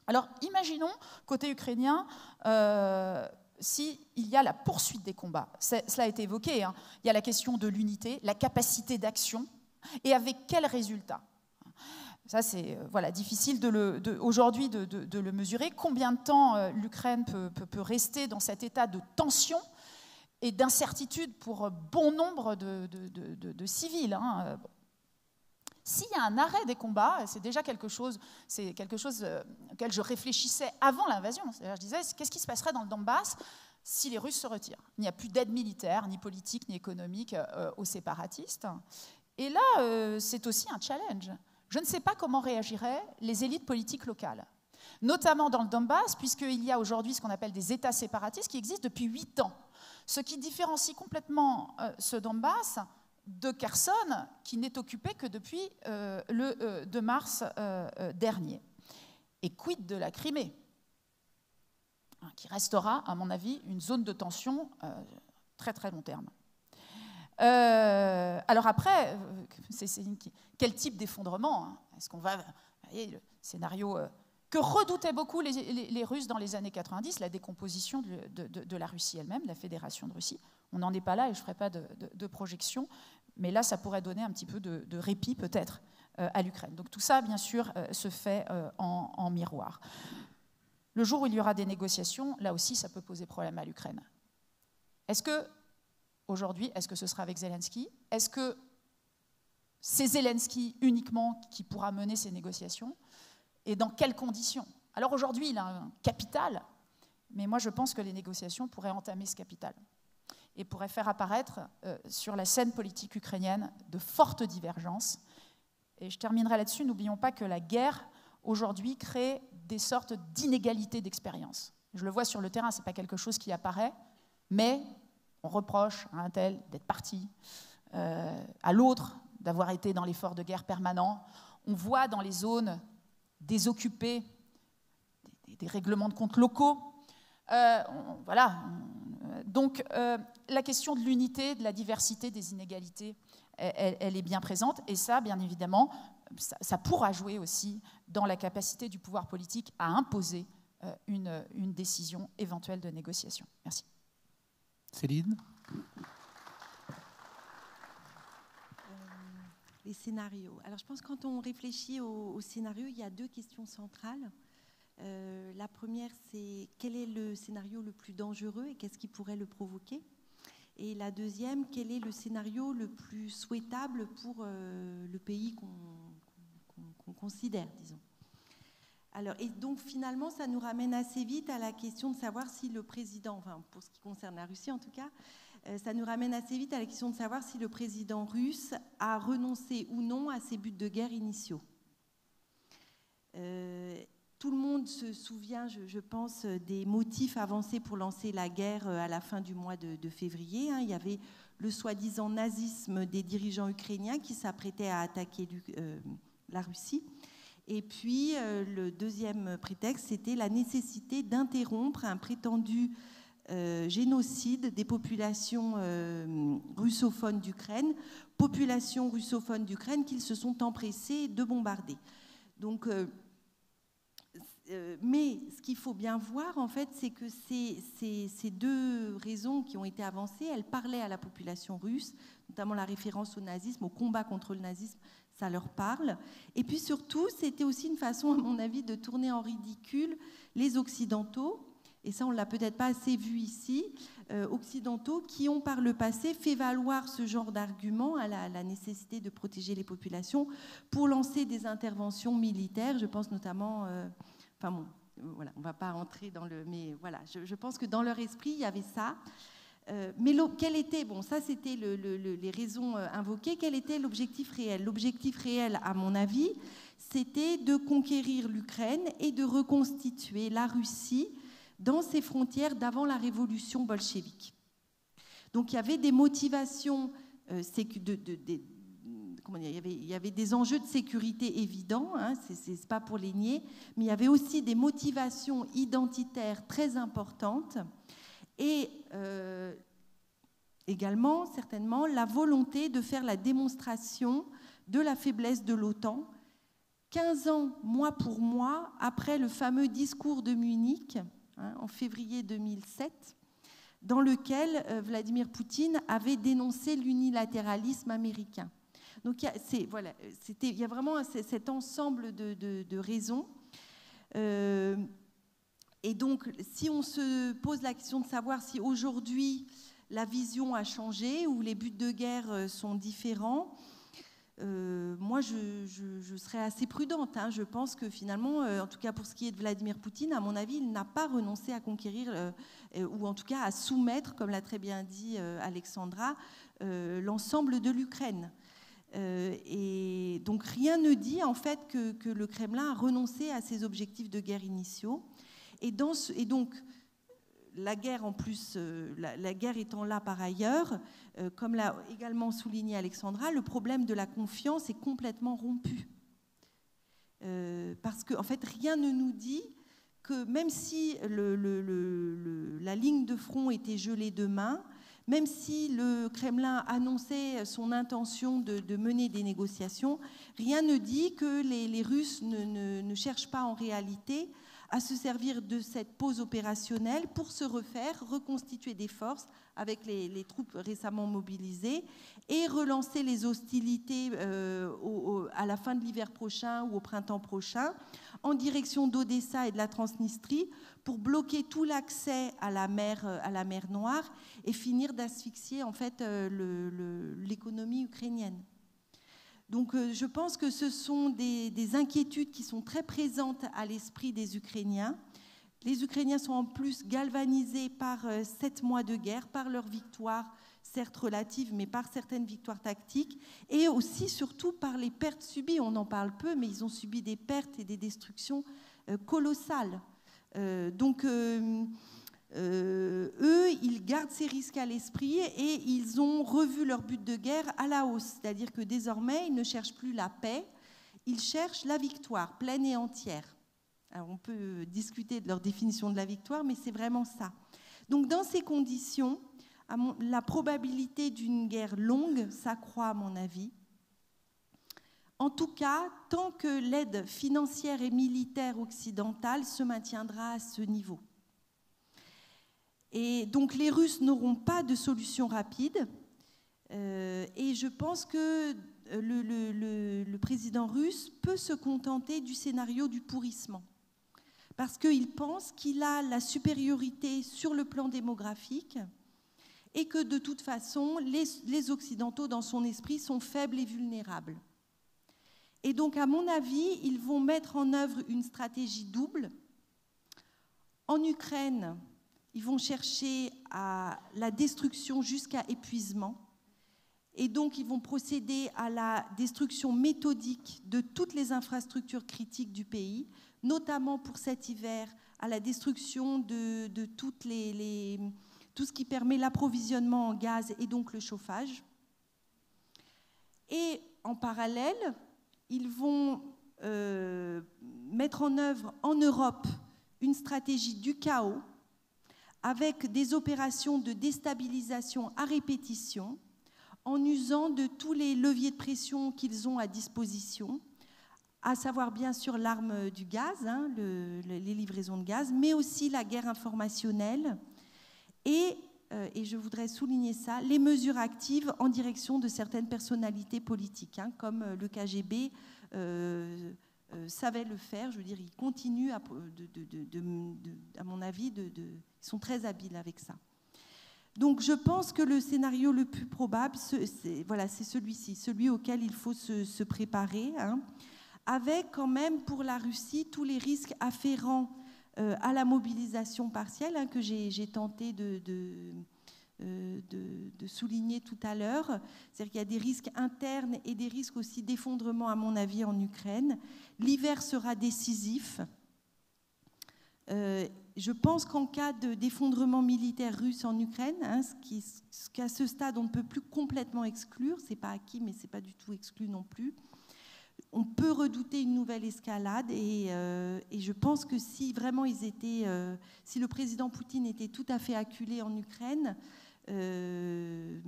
Alors, imaginons, côté ukrainien, s'il y a la poursuite des combats. Cela a été évoqué. Il y a la question de l'unité, la capacité d'action, et avec quels résultats? Ça, c'est difficile aujourd'hui de le mesurer. Combien de temps l'Ukraine peut rester dans cet état de tension et d'incertitude pour bon nombre de civils? S'il y a un arrêt des combats, c'est déjà quelque chose auquel je réfléchissais avant l'invasion. C'est-à-dire, je disais, qu'est-ce qui se passerait dans le Donbass si les Russes se retirent? Il n'y a plus d'aide militaire, ni politique, ni économique aux séparatistes. Et là, c'est aussi un challenge. Je ne sais pas comment réagiraient les élites politiques locales, notamment dans le Donbass, puisqu'il y a aujourd'hui ce qu'on appelle des États séparatistes qui existent depuis 8 ans. Ce qui différencie complètement ce Donbass de Kherson, qui n'est occupé que depuis le 2 mars dernier. Et quid de la Crimée, qui restera, à mon avis, une zone de tension très très long terme. Alors après, quel type d'effondrement? Est-ce qu'on va... Vous voyez, le scénario que redoutaient beaucoup les Russes dans les années 90, la décomposition de la Russie elle-même, de la Fédération de Russie. On n'en est pas là et je ne ferai pas de projection, mais là, ça pourrait donner un petit peu de répit peut-être à l'Ukraine. Donc tout ça, bien sûr, se fait en miroir. Le jour où il y aura des négociations, là aussi, ça peut poser problème à l'Ukraine. Aujourd'hui, est-ce que ce sera avec Zelensky? Est-ce que c'est Zelensky uniquement qui pourra mener ces négociations? Et dans quelles conditions? Alors aujourd'hui, il a un capital, mais moi je pense que les négociations pourraient entamer ce capital et pourraient faire apparaître sur la scène politique ukrainienne de fortes divergences Et je terminerai là-dessus, n'oublions pas que la guerre, aujourd'hui, crée des sortes d'inégalités d'expérience. Je le vois sur le terrain, ce n'est pas quelque chose qui apparaît, mais on reproche à un tel d'être parti, à l'autre d'avoir été dans l'effort de guerre permanent. On voit dans les zones désoccupées des règlements de comptes locaux. Voilà. Donc, la question de l'unité, de la diversité, des inégalités, elle est bien présente. Et ça, bien évidemment, ça pourra jouer aussi dans la capacité du pouvoir politique à imposer une décision éventuelle de négociation. Merci. Céline ? Les scénarios. Alors, je pense que quand on réfléchit au scénario, il y a deux questions centrales. La première, c'est quel est le scénario le plus dangereux et qu'est-ce qui pourrait le provoquer ? Et la deuxième, quel est le scénario le plus souhaitable pour le pays qu'on considère, disons. Alors, et donc finalement, ça nous ramène assez vite à la question de savoir si le président, enfin pour ce qui concerne la Russie en tout cas, ça nous ramène assez vite à la question de savoir si le président russe a renoncé ou non à ses buts de guerre initiaux. Tout le monde se souvient, je pense, des motifs avancés pour lancer la guerre à la fin du mois de février. Il y avait le soi-disant nazisme des dirigeants ukrainiens qui s'apprêtaient à attaquer la Russie. Et puis, le deuxième prétexte, c'était la nécessité d'interrompre un prétendu génocide des populations russophones d'Ukraine, populations russophones d'Ukraine qu'ils se sont empressés de bombarder. Donc, mais ce qu'il faut bien voir, en fait, c'est que ces deux raisons qui ont été avancées, elles parlaient à la population russe, notamment la référence au nazisme, au combat contre le nazisme, ça leur parle. Et puis surtout, c'était aussi une façon, à mon avis, de tourner en ridicule les Occidentaux, et ça on ne l'a peut-être pas assez vu ici, Occidentaux qui ont par le passé fait valoir ce genre d'argument à la nécessité de protéger les populations pour lancer des interventions militaires. Je pense notamment... Enfin bon, voilà, on ne va pas entrer dans le... Mais voilà, je pense que dans leur esprit, il y avait ça. Mais quel était... Bon, ça, c'était les raisons invoquées. Quel était l'objectif réel ? L'objectif réel, à mon avis, c'était de conquérir l'Ukraine et de reconstituer la Russie dans ses frontières d'avant la révolution bolchevique. Donc, il y avait des motivations... il y avait des enjeux de sécurité évidents, hein, c'est pas pour les nier, mais il y avait aussi des motivations identitaires très importantes et également, certainement, la volonté de faire la démonstration de la faiblesse de l'OTAN 15 ans, mois pour mois, après le fameux discours de Munich, hein, en février 2007, dans lequel Vladimir Poutine avait dénoncé l'unilatéralisme américain. Donc il y a vraiment cet ensemble de raisons. Et donc, si on se pose la question de savoir si aujourd'hui la vision a changé ou les buts de guerre sont différents, moi je serais assez prudente. Hein. Je pense que finalement, en tout cas pour ce qui est de Vladimir Poutine, à mon avis, il n'a pas renoncé à conquérir, ou en tout cas à soumettre, comme l'a très bien dit Alexandra, l'ensemble de l'Ukraine. Et donc rien ne dit en fait que le Kremlin a renoncé à ses objectifs de guerre initiaux. Et donc la guerre en plus, la guerre étant là par ailleurs, comme l'a également souligné Alexandra, le problème de la confiance est complètement rompu. Parce qu'en fait rien ne nous dit que même si la ligne de front était gelée demain, même si le Kremlin annonçait son intention de mener des négociations, rien ne dit que les Russes ne cherchent pas en réalité à se servir de cette pause opérationnelle pour se refaire, reconstituer des forces avec les troupes récemment mobilisées et relancer les hostilités à la fin de l'hiver prochain ou au printemps prochain en direction d'Odessa et de la Transnistrie pour bloquer tout l'accès à la mer Noire et finir d'asphyxier en fait l'économie ukrainienne. Donc je pense que ce sont des inquiétudes qui sont très présentes à l'esprit des Ukrainiens. Les Ukrainiens sont en plus galvanisés par 7 mois de guerre, par leur victoire certes relatives, mais par certaines victoires tactiques, et aussi surtout par les pertes subies. On en parle peu, mais ils ont subi des pertes et des destructions colossales. Eux, ils gardent ces risques à l'esprit et ils ont revu leur but de guerre à la hausse. C'est-à-dire que désormais, ils ne cherchent plus la paix, ils cherchent la victoire, pleine et entière. Alors, on peut discuter de leur définition de la victoire, mais c'est vraiment ça. Donc, dans ces conditions, la probabilité d'une guerre longue s'accroît, à mon avis. En tout cas, tant que l'aide financière et militaire occidentale se maintiendra à ce niveau. Et donc, les Russes n'auront pas de solution rapide. Et je pense que le président russe peut se contenter du scénario du pourrissement. Parce qu'il pense qu'il a la supériorité sur le plan démographique et que de toute façon, les Occidentaux, dans son esprit, sont faibles et vulnérables. Et donc, à mon avis, ils vont mettre en œuvre une stratégie double. En Ukraine, ils vont chercher à la destruction jusqu'à épuisement. Et donc, ils vont procéder à la destruction méthodique de toutes les infrastructures critiques du pays, notamment pour cet hiver, à la destruction de tout ce qui permet l'approvisionnement en gaz et donc le chauffage. Et en parallèle, ils vont mettre en œuvre en Europe une stratégie du chaos avec des opérations de déstabilisation à répétition en usant de tous les leviers de pression qu'ils ont à disposition, à savoir bien sûr l'arme du gaz, les livraisons de gaz, mais aussi la guerre informationnelle et je voudrais souligner ça, les mesures actives en direction de certaines personnalités politiques, comme le KGB savait le faire. Je veux dire, ils continuent, à mon avis, ils sont très habiles avec ça. Donc je pense que le scénario le plus probable, c'est celui-ci, celui auquel il faut se préparer, avec quand même pour la Russie tous les risques afférents à la mobilisation partielle que j'ai tenté de souligner tout à l'heure. C'est-à-dire qu'il y a des risques internes et des risques aussi d'effondrement, à mon avis, en Ukraine. L'hiver sera décisif. Je pense qu'en cas d'effondrement militaire russe en Ukraine, ce qu'à ce stade on ne peut plus complètement exclure, c'est pas acquis, mais c'est pas du tout exclu non plus. On peut redouter une nouvelle escalade et je pense que si vraiment si le président Poutine était tout à fait acculé en Ukraine, on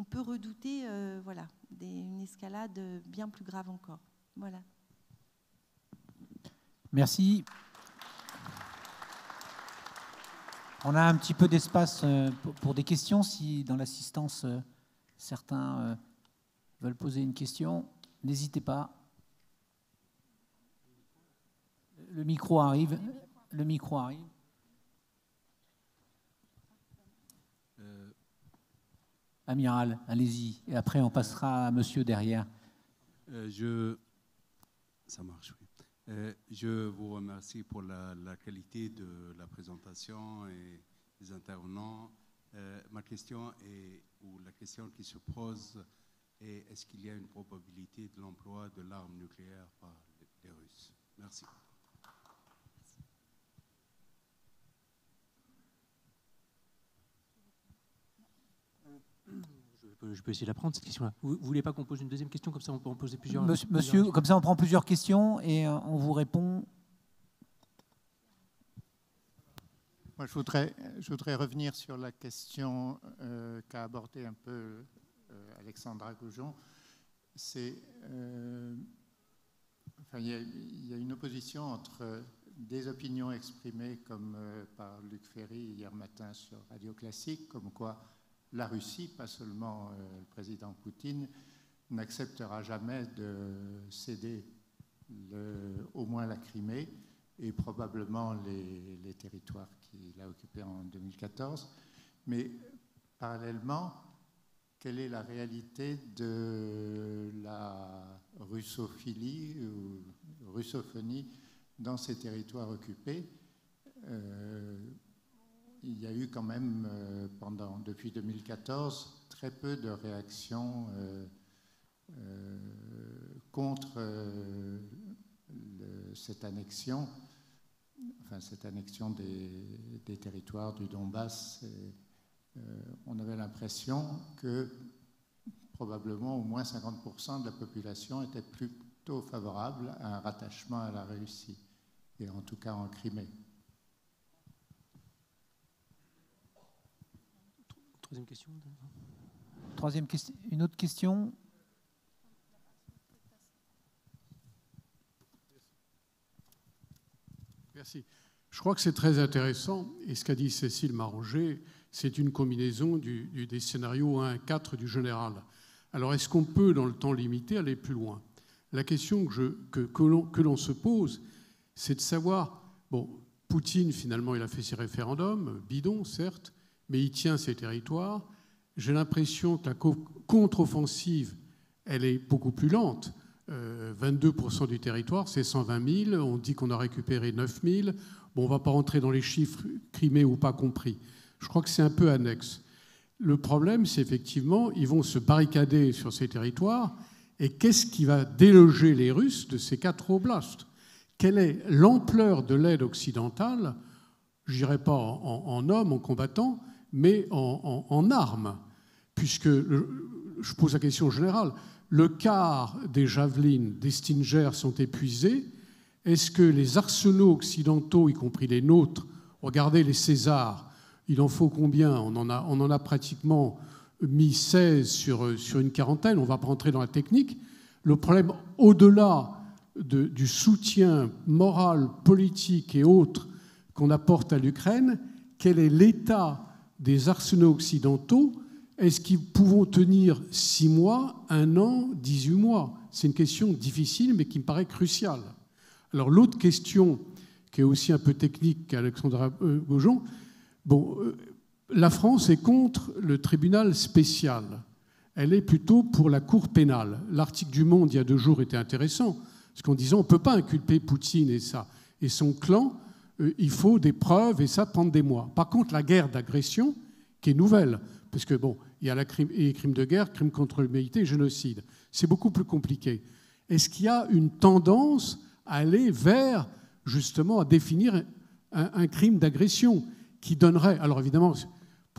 peut redouter une escalade bien plus grave encore. Voilà. Merci. On a un petit peu d'espace pour des questions. Si dans l'assistance, certains veulent poser une question, n'hésitez pas. Le micro arrive. Le micro arrive. Amiral, allez-y. Et après, on passera à monsieur derrière. Ça marche, oui. Je vous remercie pour la qualité de la présentation et des intervenants. Ma question la question qui se pose est: est-ce qu'il y a une probabilité de l'emploi de l'arme nucléaire par les Russes? Merci. Je peux essayer de la prendre, cette question-là. Vous ne voulez pas qu'on pose une deuxième question? Comme ça, on peut en poser plusieurs. Monsieur, comme ça, on prend plusieurs questions et on vous répond. Moi, je voudrais revenir sur la question qu'a abordée un peu Alexandra Goujon. Il y a une opposition entre des opinions exprimées comme par Luc Ferry hier matin sur Radio Classique, comme quoi la Russie, pas seulement le président Poutine, n'acceptera jamais de céder au moins la Crimée et probablement les territoires qu'il a occupés en 2014. Mais parallèlement, quelle est la réalité de la russophilie ou russophonie dans ces territoires occupés? il y a eu quand même, depuis 2014, très peu de réactions contre cette annexion, des territoires du Donbass. On avait l'impression que probablement au moins 50% de la population était plutôt favorable à un rattachement à la Russie, et en tout cas en Crimée. Troisième question. Une autre question? Merci. Je crois que c'est très intéressant, et ce qu'a dit Cécile Marangé, c'est une combinaison des scénarios 1 et 4 du général. Alors, est-ce qu'on peut, dans le temps limité, aller plus loin? La question que l'on se pose, c'est de savoir, bon, Poutine, finalement, il a fait ses référendums, bidons, certes, mais il tient ses territoires. J'ai l'impression que la contre-offensive, elle est beaucoup plus lente. 22% du territoire, c'est 120 000. On dit qu'on a récupéré 9 000. Bon, on ne va pas rentrer dans les chiffres Crimée ou pas compris. Je crois que c'est un peu annexe. Le problème, c'est effectivement, ils vont se barricader sur ces territoires. Et qu'est-ce qui va déloger les Russes de ces 4 oblasts? Quelle est l'ampleur de l'aide occidentale? Je dirais pas en hommes, en combattants, mais en armes. Puisque, je pose la question générale, le quart des javelines, des Stinger sont épuisés. Est-ce que les arsenaux occidentaux, y compris les nôtres, regardez les Césars, il en faut combien? On en a pratiquement mis 16 sur une quarantaine, on ne va pas rentrer dans la technique. Le problème, au-delà du soutien moral, politique et autres qu'on apporte à l'Ukraine, quel est l'état des arsenaux occidentaux? Est-ce qu'ils pourront tenir 6 mois, 1 an, 18 mois? C'est une question difficile, mais qui me paraît cruciale. Alors l'autre question, qui est aussi un peu technique qu'Alexandra Gaujon, bon, la France est contre le tribunal spécial. Elle est plutôt pour la Cour pénale. L'article du Monde, il y a 2 jours, était intéressant, parce qu'en disant on ne peut pas inculper Poutine et son clan, il faut des preuves, et ça prend des mois. Par contre, la guerre d'agression, qui est nouvelle, parce que bon, il y a les crimes de guerre, crimes contre l'humanité et génocide. C'est beaucoup plus compliqué. Est-ce qu'il y a une tendance à aller vers, justement, à définir un crime d'agression qui donnerait... Alors évidemment,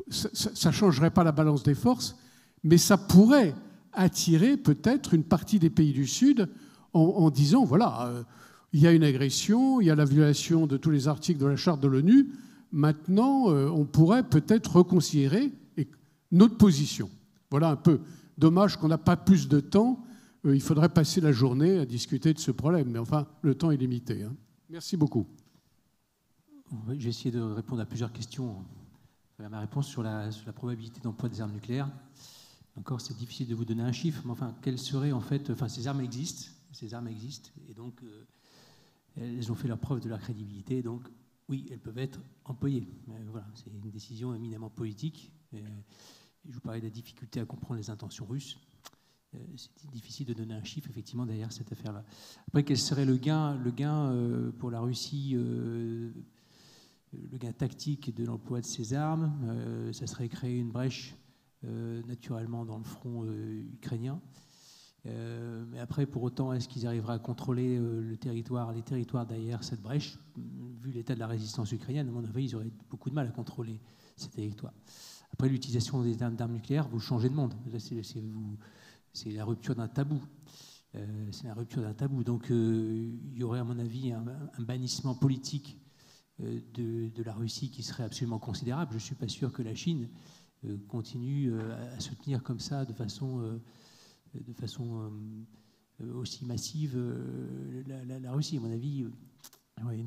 ça ne changerait pas la balance des forces, mais ça pourrait attirer peut-être une partie des pays du Sud en disant, voilà, il y a une agression, il y a la violation de tous les articles de la Charte de l'ONU, maintenant, on pourrait peut-être reconsidérer notre position. Voilà un peu. Dommage qu'on n'a pas plus de temps. Il faudrait passer la journée à discuter de ce problème. Mais enfin, le temps est limité. Hein. Merci beaucoup. J'ai essayé de répondre à plusieurs questions. Ma réponse sur la probabilité d'emploi des armes nucléaires. Encore, c'est difficile de vous donner un chiffre. Mais enfin, quelles seraient en fait... Enfin, ces armes existent. Et donc, elles ont fait leur preuve de leur crédibilité. Donc, oui, elles peuvent être employées. Voilà, c'est une décision éminemment politique. Je vous parlais de la difficulté à comprendre les intentions russes. C'est difficile de donner un chiffre, effectivement, derrière cette affaire-là. Après, quel serait le gain pour la Russie, le gain tactique de l'emploi de ces armes? Ça serait créer une brèche, naturellement, dans le front ukrainien. Mais après, pour autant, est-ce qu'ils arriveraient à contrôler les territoires derrière cette brèche? Vu l'état de la résistance ukrainienne, à mon avis, ils auraient beaucoup de mal à contrôler ces territoires. Après, l'utilisation des armes nucléaires, vous changez de monde. C'est la rupture d'un tabou. Donc, il y aurait, à mon avis, un bannissement politique de la Russie qui serait absolument considérable. Je ne suis pas sûr que la Chine continue à soutenir comme ça, de façon aussi massive, la Russie. À mon avis, il y aurait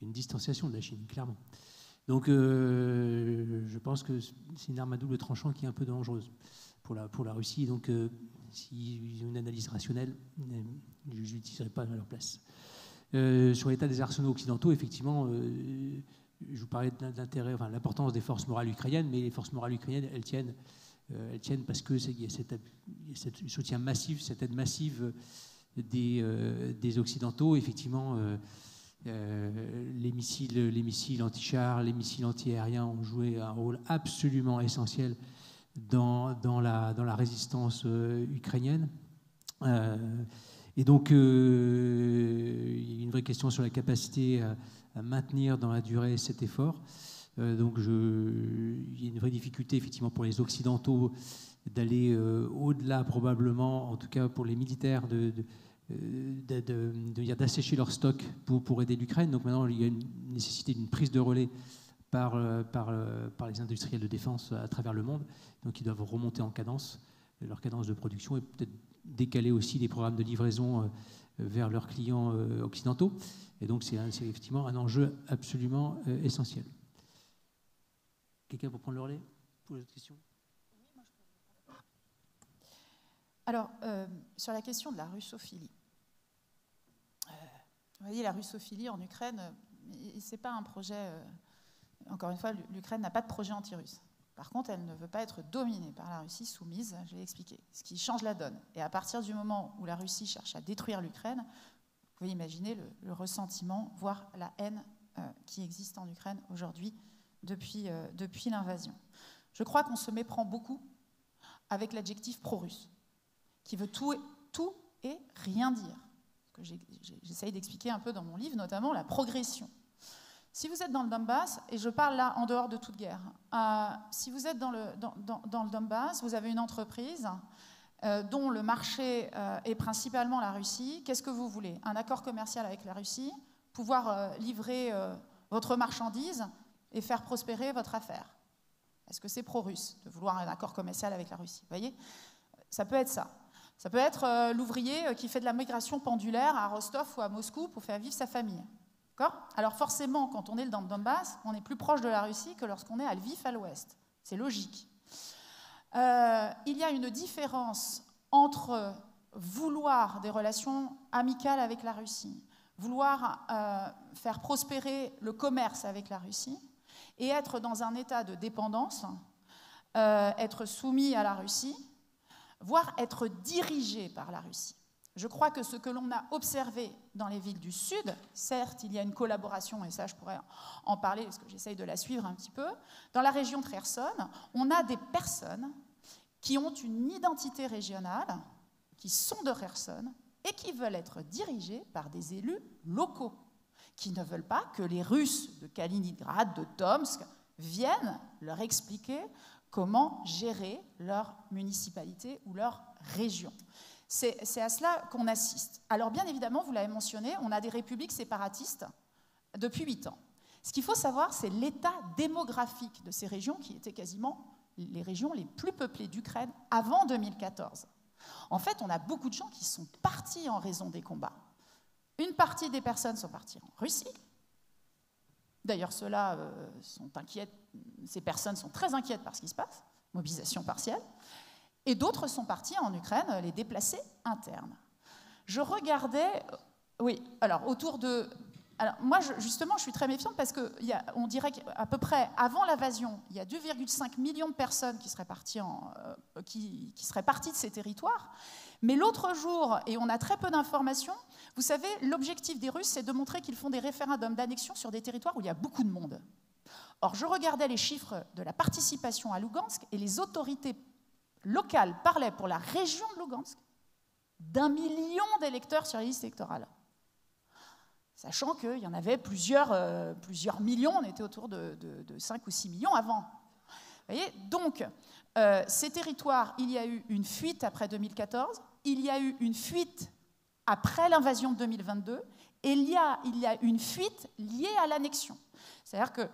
une distanciation de la Chine, clairement. Donc, je pense que c'est une arme à double tranchant qui est un peu dangereuse pour la Russie. Donc, s'ils ont une analyse rationnelle, je ne l'utiliserai pas à leur place. Sur l'état des arsenaux occidentaux, effectivement, je vous parlais de l'intérêt, enfin, l'importance des forces morales ukrainiennes, mais les forces morales ukrainiennes, elles tiennent parce qu'il y a ce soutien massif, cette aide massive des Occidentaux. Effectivement, Les missiles anti-chars, les missiles anti-aériens ont joué un rôle absolument essentiel dans la résistance ukrainienne. Et donc, il y a une vraie question sur la capacité à maintenir dans la durée cet effort. Donc, il y a une vraie difficulté, effectivement, pour les Occidentaux d'aller au-delà, probablement, en tout cas pour les militaires, d'assécher leur stock pour aider l'Ukraine. Donc maintenant, il y a une nécessité d'une prise de relais par les industriels de défense à travers le monde. Donc ils doivent remonter en cadence, leur cadence de production, et peut-être décaler aussi les programmes de livraison vers leurs clients occidentaux. Et donc c'est effectivement un enjeu absolument essentiel. Quelqu'un pour prendre le relais pour les autres questions? Alors, sur la question de la russophilie, vous voyez, la russophilie en Ukraine, ce n'est pas un projet, encore une fois, l'Ukraine n'a pas de projet anti-russe. Par contre, elle ne veut pas être dominée par la Russie, soumise, je l'ai expliqué, ce qui change la donne. Et à partir du moment où la Russie cherche à détruire l'Ukraine, vous pouvez imaginer le ressentiment, voire la haine qui existe en Ukraine aujourd'hui depuis l'invasion. Je crois qu'on se méprend beaucoup avec l'adjectif pro-russe, qui veut tout et rien dire. Que j'essaye d'expliquer un peu dans mon livre, notamment la progression. Si vous êtes dans le Donbass, et je parle là en dehors de toute guerre, si vous êtes dans le Donbass, vous avez une entreprise dont le marché est principalement la Russie. Qu'est-ce que vous voulez? Un accord commercial avec la Russie, pouvoir livrer votre marchandise et faire prospérer votre affaire. Est-ce que c'est pro-russe de vouloir un accord commercial avec la Russie? Vous voyez, ça peut être ça. Ça peut être l'ouvrier qui fait de la migration pendulaire à Rostov ou à Moscou pour faire vivre sa famille. Alors forcément, quand on est dans le Donbass, on est plus proche de la Russie que lorsqu'on est à Lviv à l'ouest. C'est logique. Il y a une différence entre vouloir des relations amicales avec la Russie, vouloir faire prospérer le commerce avec la Russie, et être dans un état de dépendance, être soumis à la Russie, voire être dirigé par la Russie. Je crois que ce que l'on a observé dans les villes du Sud, certes, il y a une collaboration, et ça, je pourrais en parler parce que j'essaye de la suivre un petit peu. Dans la région de Kherson, on a des personnes qui ont une identité régionale, qui sont de Kherson, et qui veulent être dirigées par des élus locaux, qui ne veulent pas que les Russes de Kaliningrad, de Tomsk, viennent leur expliquer comment gérer leur municipalité ou leur région. C'est à cela qu'on assiste. Alors bien évidemment, vous l'avez mentionné, on a des républiques séparatistes depuis 8 ans. Ce qu'il faut savoir, c'est l'état démographique de ces régions qui étaient quasiment les régions les plus peuplées d'Ukraine avant 2014. En fait, on a beaucoup de gens qui sont partis en raison des combats. Une partie des personnes sont parties en Russie. D'ailleurs, ceux-là sont inquiets, ces personnes sont très inquiètes par ce qui se passe, mobilisation partielle. Et d'autres sont partis en Ukraine, les déplacés internes. Je regardais, oui, alors autour de... Alors moi, justement, je suis très méfiante parce qu'on dirait qu'à peu près, avant l'invasion, il y a 2,5 millions de personnes qui seraient parties de ces territoires. Mais l'autre jour, et on a très peu d'informations, vous savez, l'objectif des Russes, c'est de montrer qu'ils font des référendums d'annexion sur des territoires où il y a beaucoup de monde. Or, je regardais les chiffres de la participation à Lugansk et les autorités locales parlaient pour la région de Lugansk d'1 million d'électeurs sur les listes électorales. Sachant qu'il y en avait plusieurs millions, on était autour de 5 ou 6 millions avant. Vous voyez, donc, ces territoires, il y a eu une fuite après 2014, il y a eu une fuite après l'invasion de 2022, et il y a une fuite liée à l'annexion. C'est-à-dire que,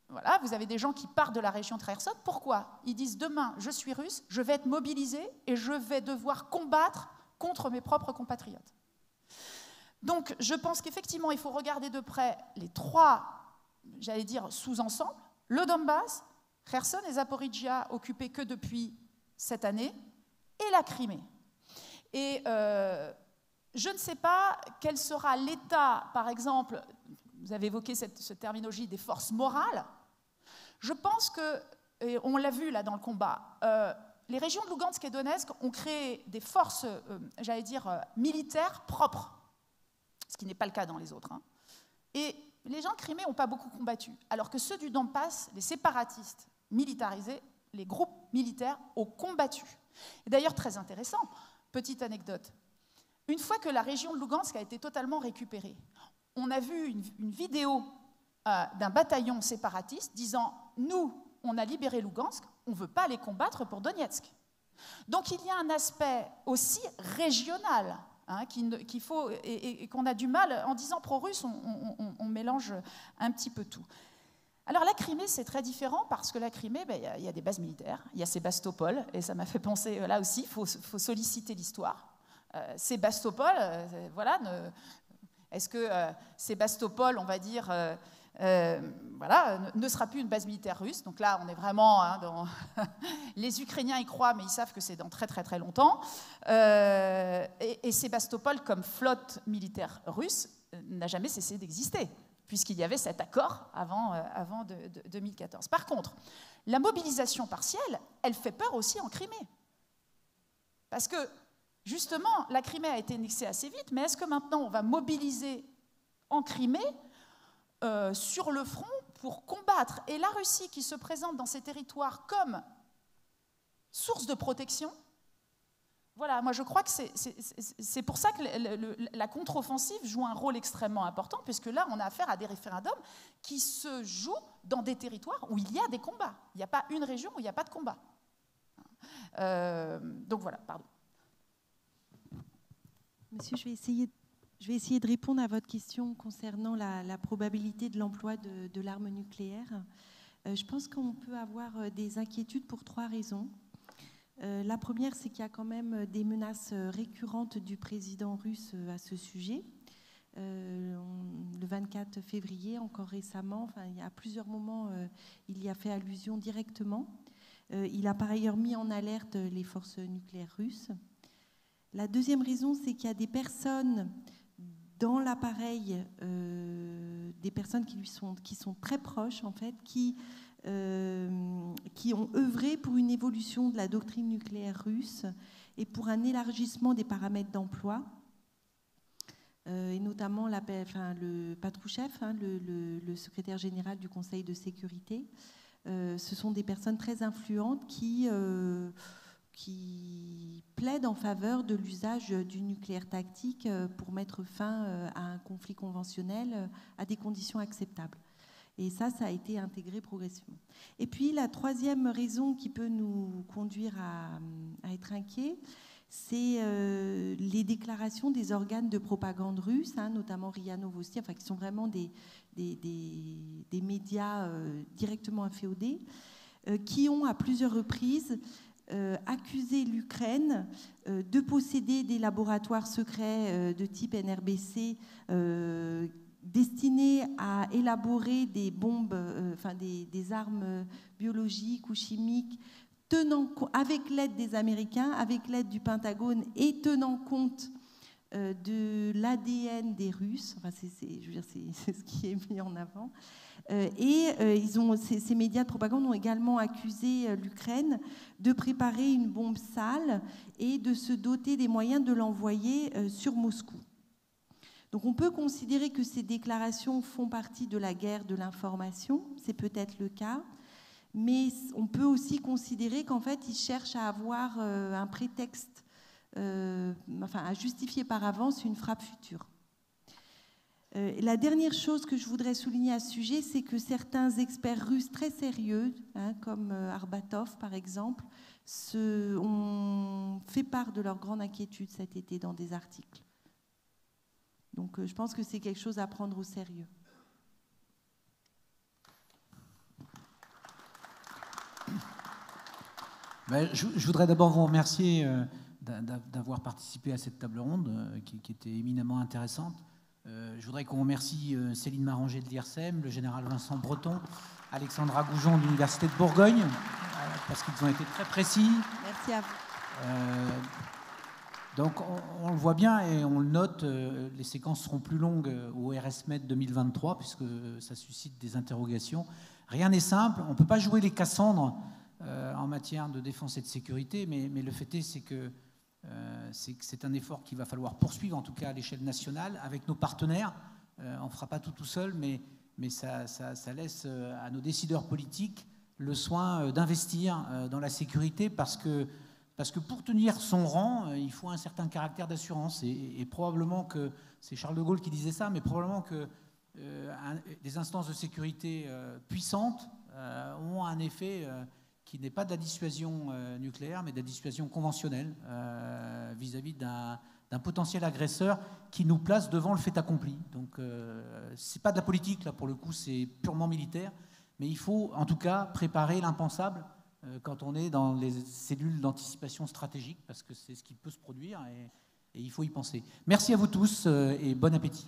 voilà, vous avez des gens qui partent de la région de Kherson. Pourquoi? Ils disent, demain, je suis russe, je vais être mobilisé et je vais devoir combattre contre mes propres compatriotes. Donc, je pense qu'effectivement, il faut regarder de près les 3, j'allais dire, sous-ensembles. Le Donbass, Kherson et Zaporijjia occupés que depuis cette année, et la Crimée. Et je ne sais pas quel sera l'état, par exemple, vous avez évoqué cette terminologie des forces morales. Je pense que, et on l'a vu là dans le combat, les régions de Lugansk et Donetsk ont créé des forces, j'allais dire, militaires propres, ce qui n'est pas le cas dans les autres. Et les gens de Crimée n'ont pas beaucoup combattu, alors que ceux du Donbass, les séparatistes militarisés, les groupes militaires ont combattu. Et d'ailleurs, très intéressant, petite anecdote, une fois que la région de Lugansk a été totalement récupérée, on a vu une vidéo d'un bataillon séparatiste disant « Nous, on a libéré Lugansk, on ne veut pas aller combattre pour Donetsk ». Donc il y a un aspect aussi régional qu'il faut, et qu'on a du mal, en disant pro-russe, on mélange un petit peu tout. Alors la Crimée, c'est très différent parce que la Crimée, il y a des bases militaires, il y a Sébastopol, et ça m'a fait penser, là aussi, il faut solliciter l'histoire. Sébastopol, voilà, est-ce que Sébastopol, on va dire, voilà, ne sera plus une base militaire russe? Donc là, on est vraiment dans... Les Ukrainiens y croient, mais ils savent que c'est dans très très très longtemps. Et Sébastopol, comme flotte militaire russe, n'a jamais cessé d'exister, puisqu'il y avait cet accord avant 2014. Par contre, la mobilisation partielle, elle fait peur aussi en Crimée. Parce que, justement, la Crimée a été annexée assez vite, mais est-ce que maintenant on va mobiliser en Crimée sur le front pour combattre? Et la Russie qui se présente dans ces territoires comme source de protection, voilà, moi je crois que c'est pour ça que la contre-offensive joue un rôle extrêmement important, puisque là on a affaire à des référendums qui se jouent dans des territoires où il y a des combats. Il n'y a pas une région où il n'y a pas de combat. Donc voilà, pardon. Monsieur, je vais essayer de répondre à votre question concernant la probabilité de l'emploi de l'arme nucléaire. Je pense qu'on peut avoir des inquiétudes pour 3 raisons. La première, c'est qu'il y a quand même des menaces récurrentes du président russe à ce sujet. Le 24 février, encore récemment, enfin, à plusieurs moments, il y a fait allusion directement. Il a par ailleurs mis en alerte les forces nucléaires russes. La deuxième raison, c'est qu'il y a des personnes dans l'appareil, des personnes qui sont très proches, en fait, qui ont œuvré pour une évolution de la doctrine nucléaire russe et pour un élargissement des paramètres d'emploi, et notamment le Patrouchev, le secrétaire général du Conseil de sécurité. Ce sont des personnes très influentes qui plaident en faveur de l'usage du nucléaire tactique pour mettre fin à un conflit conventionnel à des conditions acceptables. Et ça a été intégré progressivement. Et puis la troisième raison qui peut nous conduire à être inquiets, c'est les déclarations des organes de propagande russes, notamment RIA Novosti, qui sont vraiment des médias directement inféodés, qui ont à plusieurs reprises accusé l'Ukraine de posséder des laboratoires secrets de type NRBC destinés à élaborer des bombes, des armes biologiques ou chimiques, avec l'aide des Américains, avec l'aide du Pentagone et tenant compte de l'ADN des Russes. C'est ce qui est mis en avant. Ces médias de propagande ont également accusé l'Ukraine de préparer une bombe sale et de se doter des moyens de l'envoyer sur Moscou. Donc on peut considérer que ces déclarations font partie de la guerre de l'information, c'est peut-être le cas, mais on peut aussi considérer qu'en fait ils cherchent à avoir un prétexte, à justifier par avance une frappe future. La dernière chose que je voudrais souligner à ce sujet, c'est que certains experts russes très sérieux, comme Arbatov par exemple, ont fait part de leur grande inquiétude cet été dans des articles. Donc je pense que c'est quelque chose à prendre au sérieux. Je voudrais d'abord vous remercier d'avoir participé à cette table ronde qui était éminemment intéressante. Je voudrais qu'on remercie Céline Maranger de l'IRSEM, le général Vincent Breton, Alexandra Goujon de l'Université de Bourgogne, parce qu'ils ont été très précis. Merci à vous. Donc on le voit bien et on le note, les séquences seront plus longues au RSMed 2023 puisque ça suscite des interrogations. Rien n'est simple, on ne peut pas jouer les Cassandres en matière de défense et de sécurité, mais le fait est, c'est que c'est un effort qu'il va falloir poursuivre, en tout cas à l'échelle nationale, avec nos partenaires. on ne fera pas tout seul, mais ça laisse à nos décideurs politiques le soin d'investir dans la sécurité parce que pour tenir son rang, il faut un certain caractère d'assurance. Et probablement que, c'est Charles de Gaulle qui disait ça, mais probablement que des instances de sécurité puissantes ont un effet qui n'est pas de la dissuasion nucléaire, mais de la dissuasion conventionnelle vis-à-vis d'un potentiel agresseur qui nous place devant le fait accompli. Donc ce n'est pas de la politique, là, pour le coup, c'est purement militaire. Mais il faut, en tout cas, préparer l'impensable quand on est dans les cellules d'anticipation stratégique, parce que c'est ce qui peut se produire et il faut y penser. Merci à vous tous et bon appétit.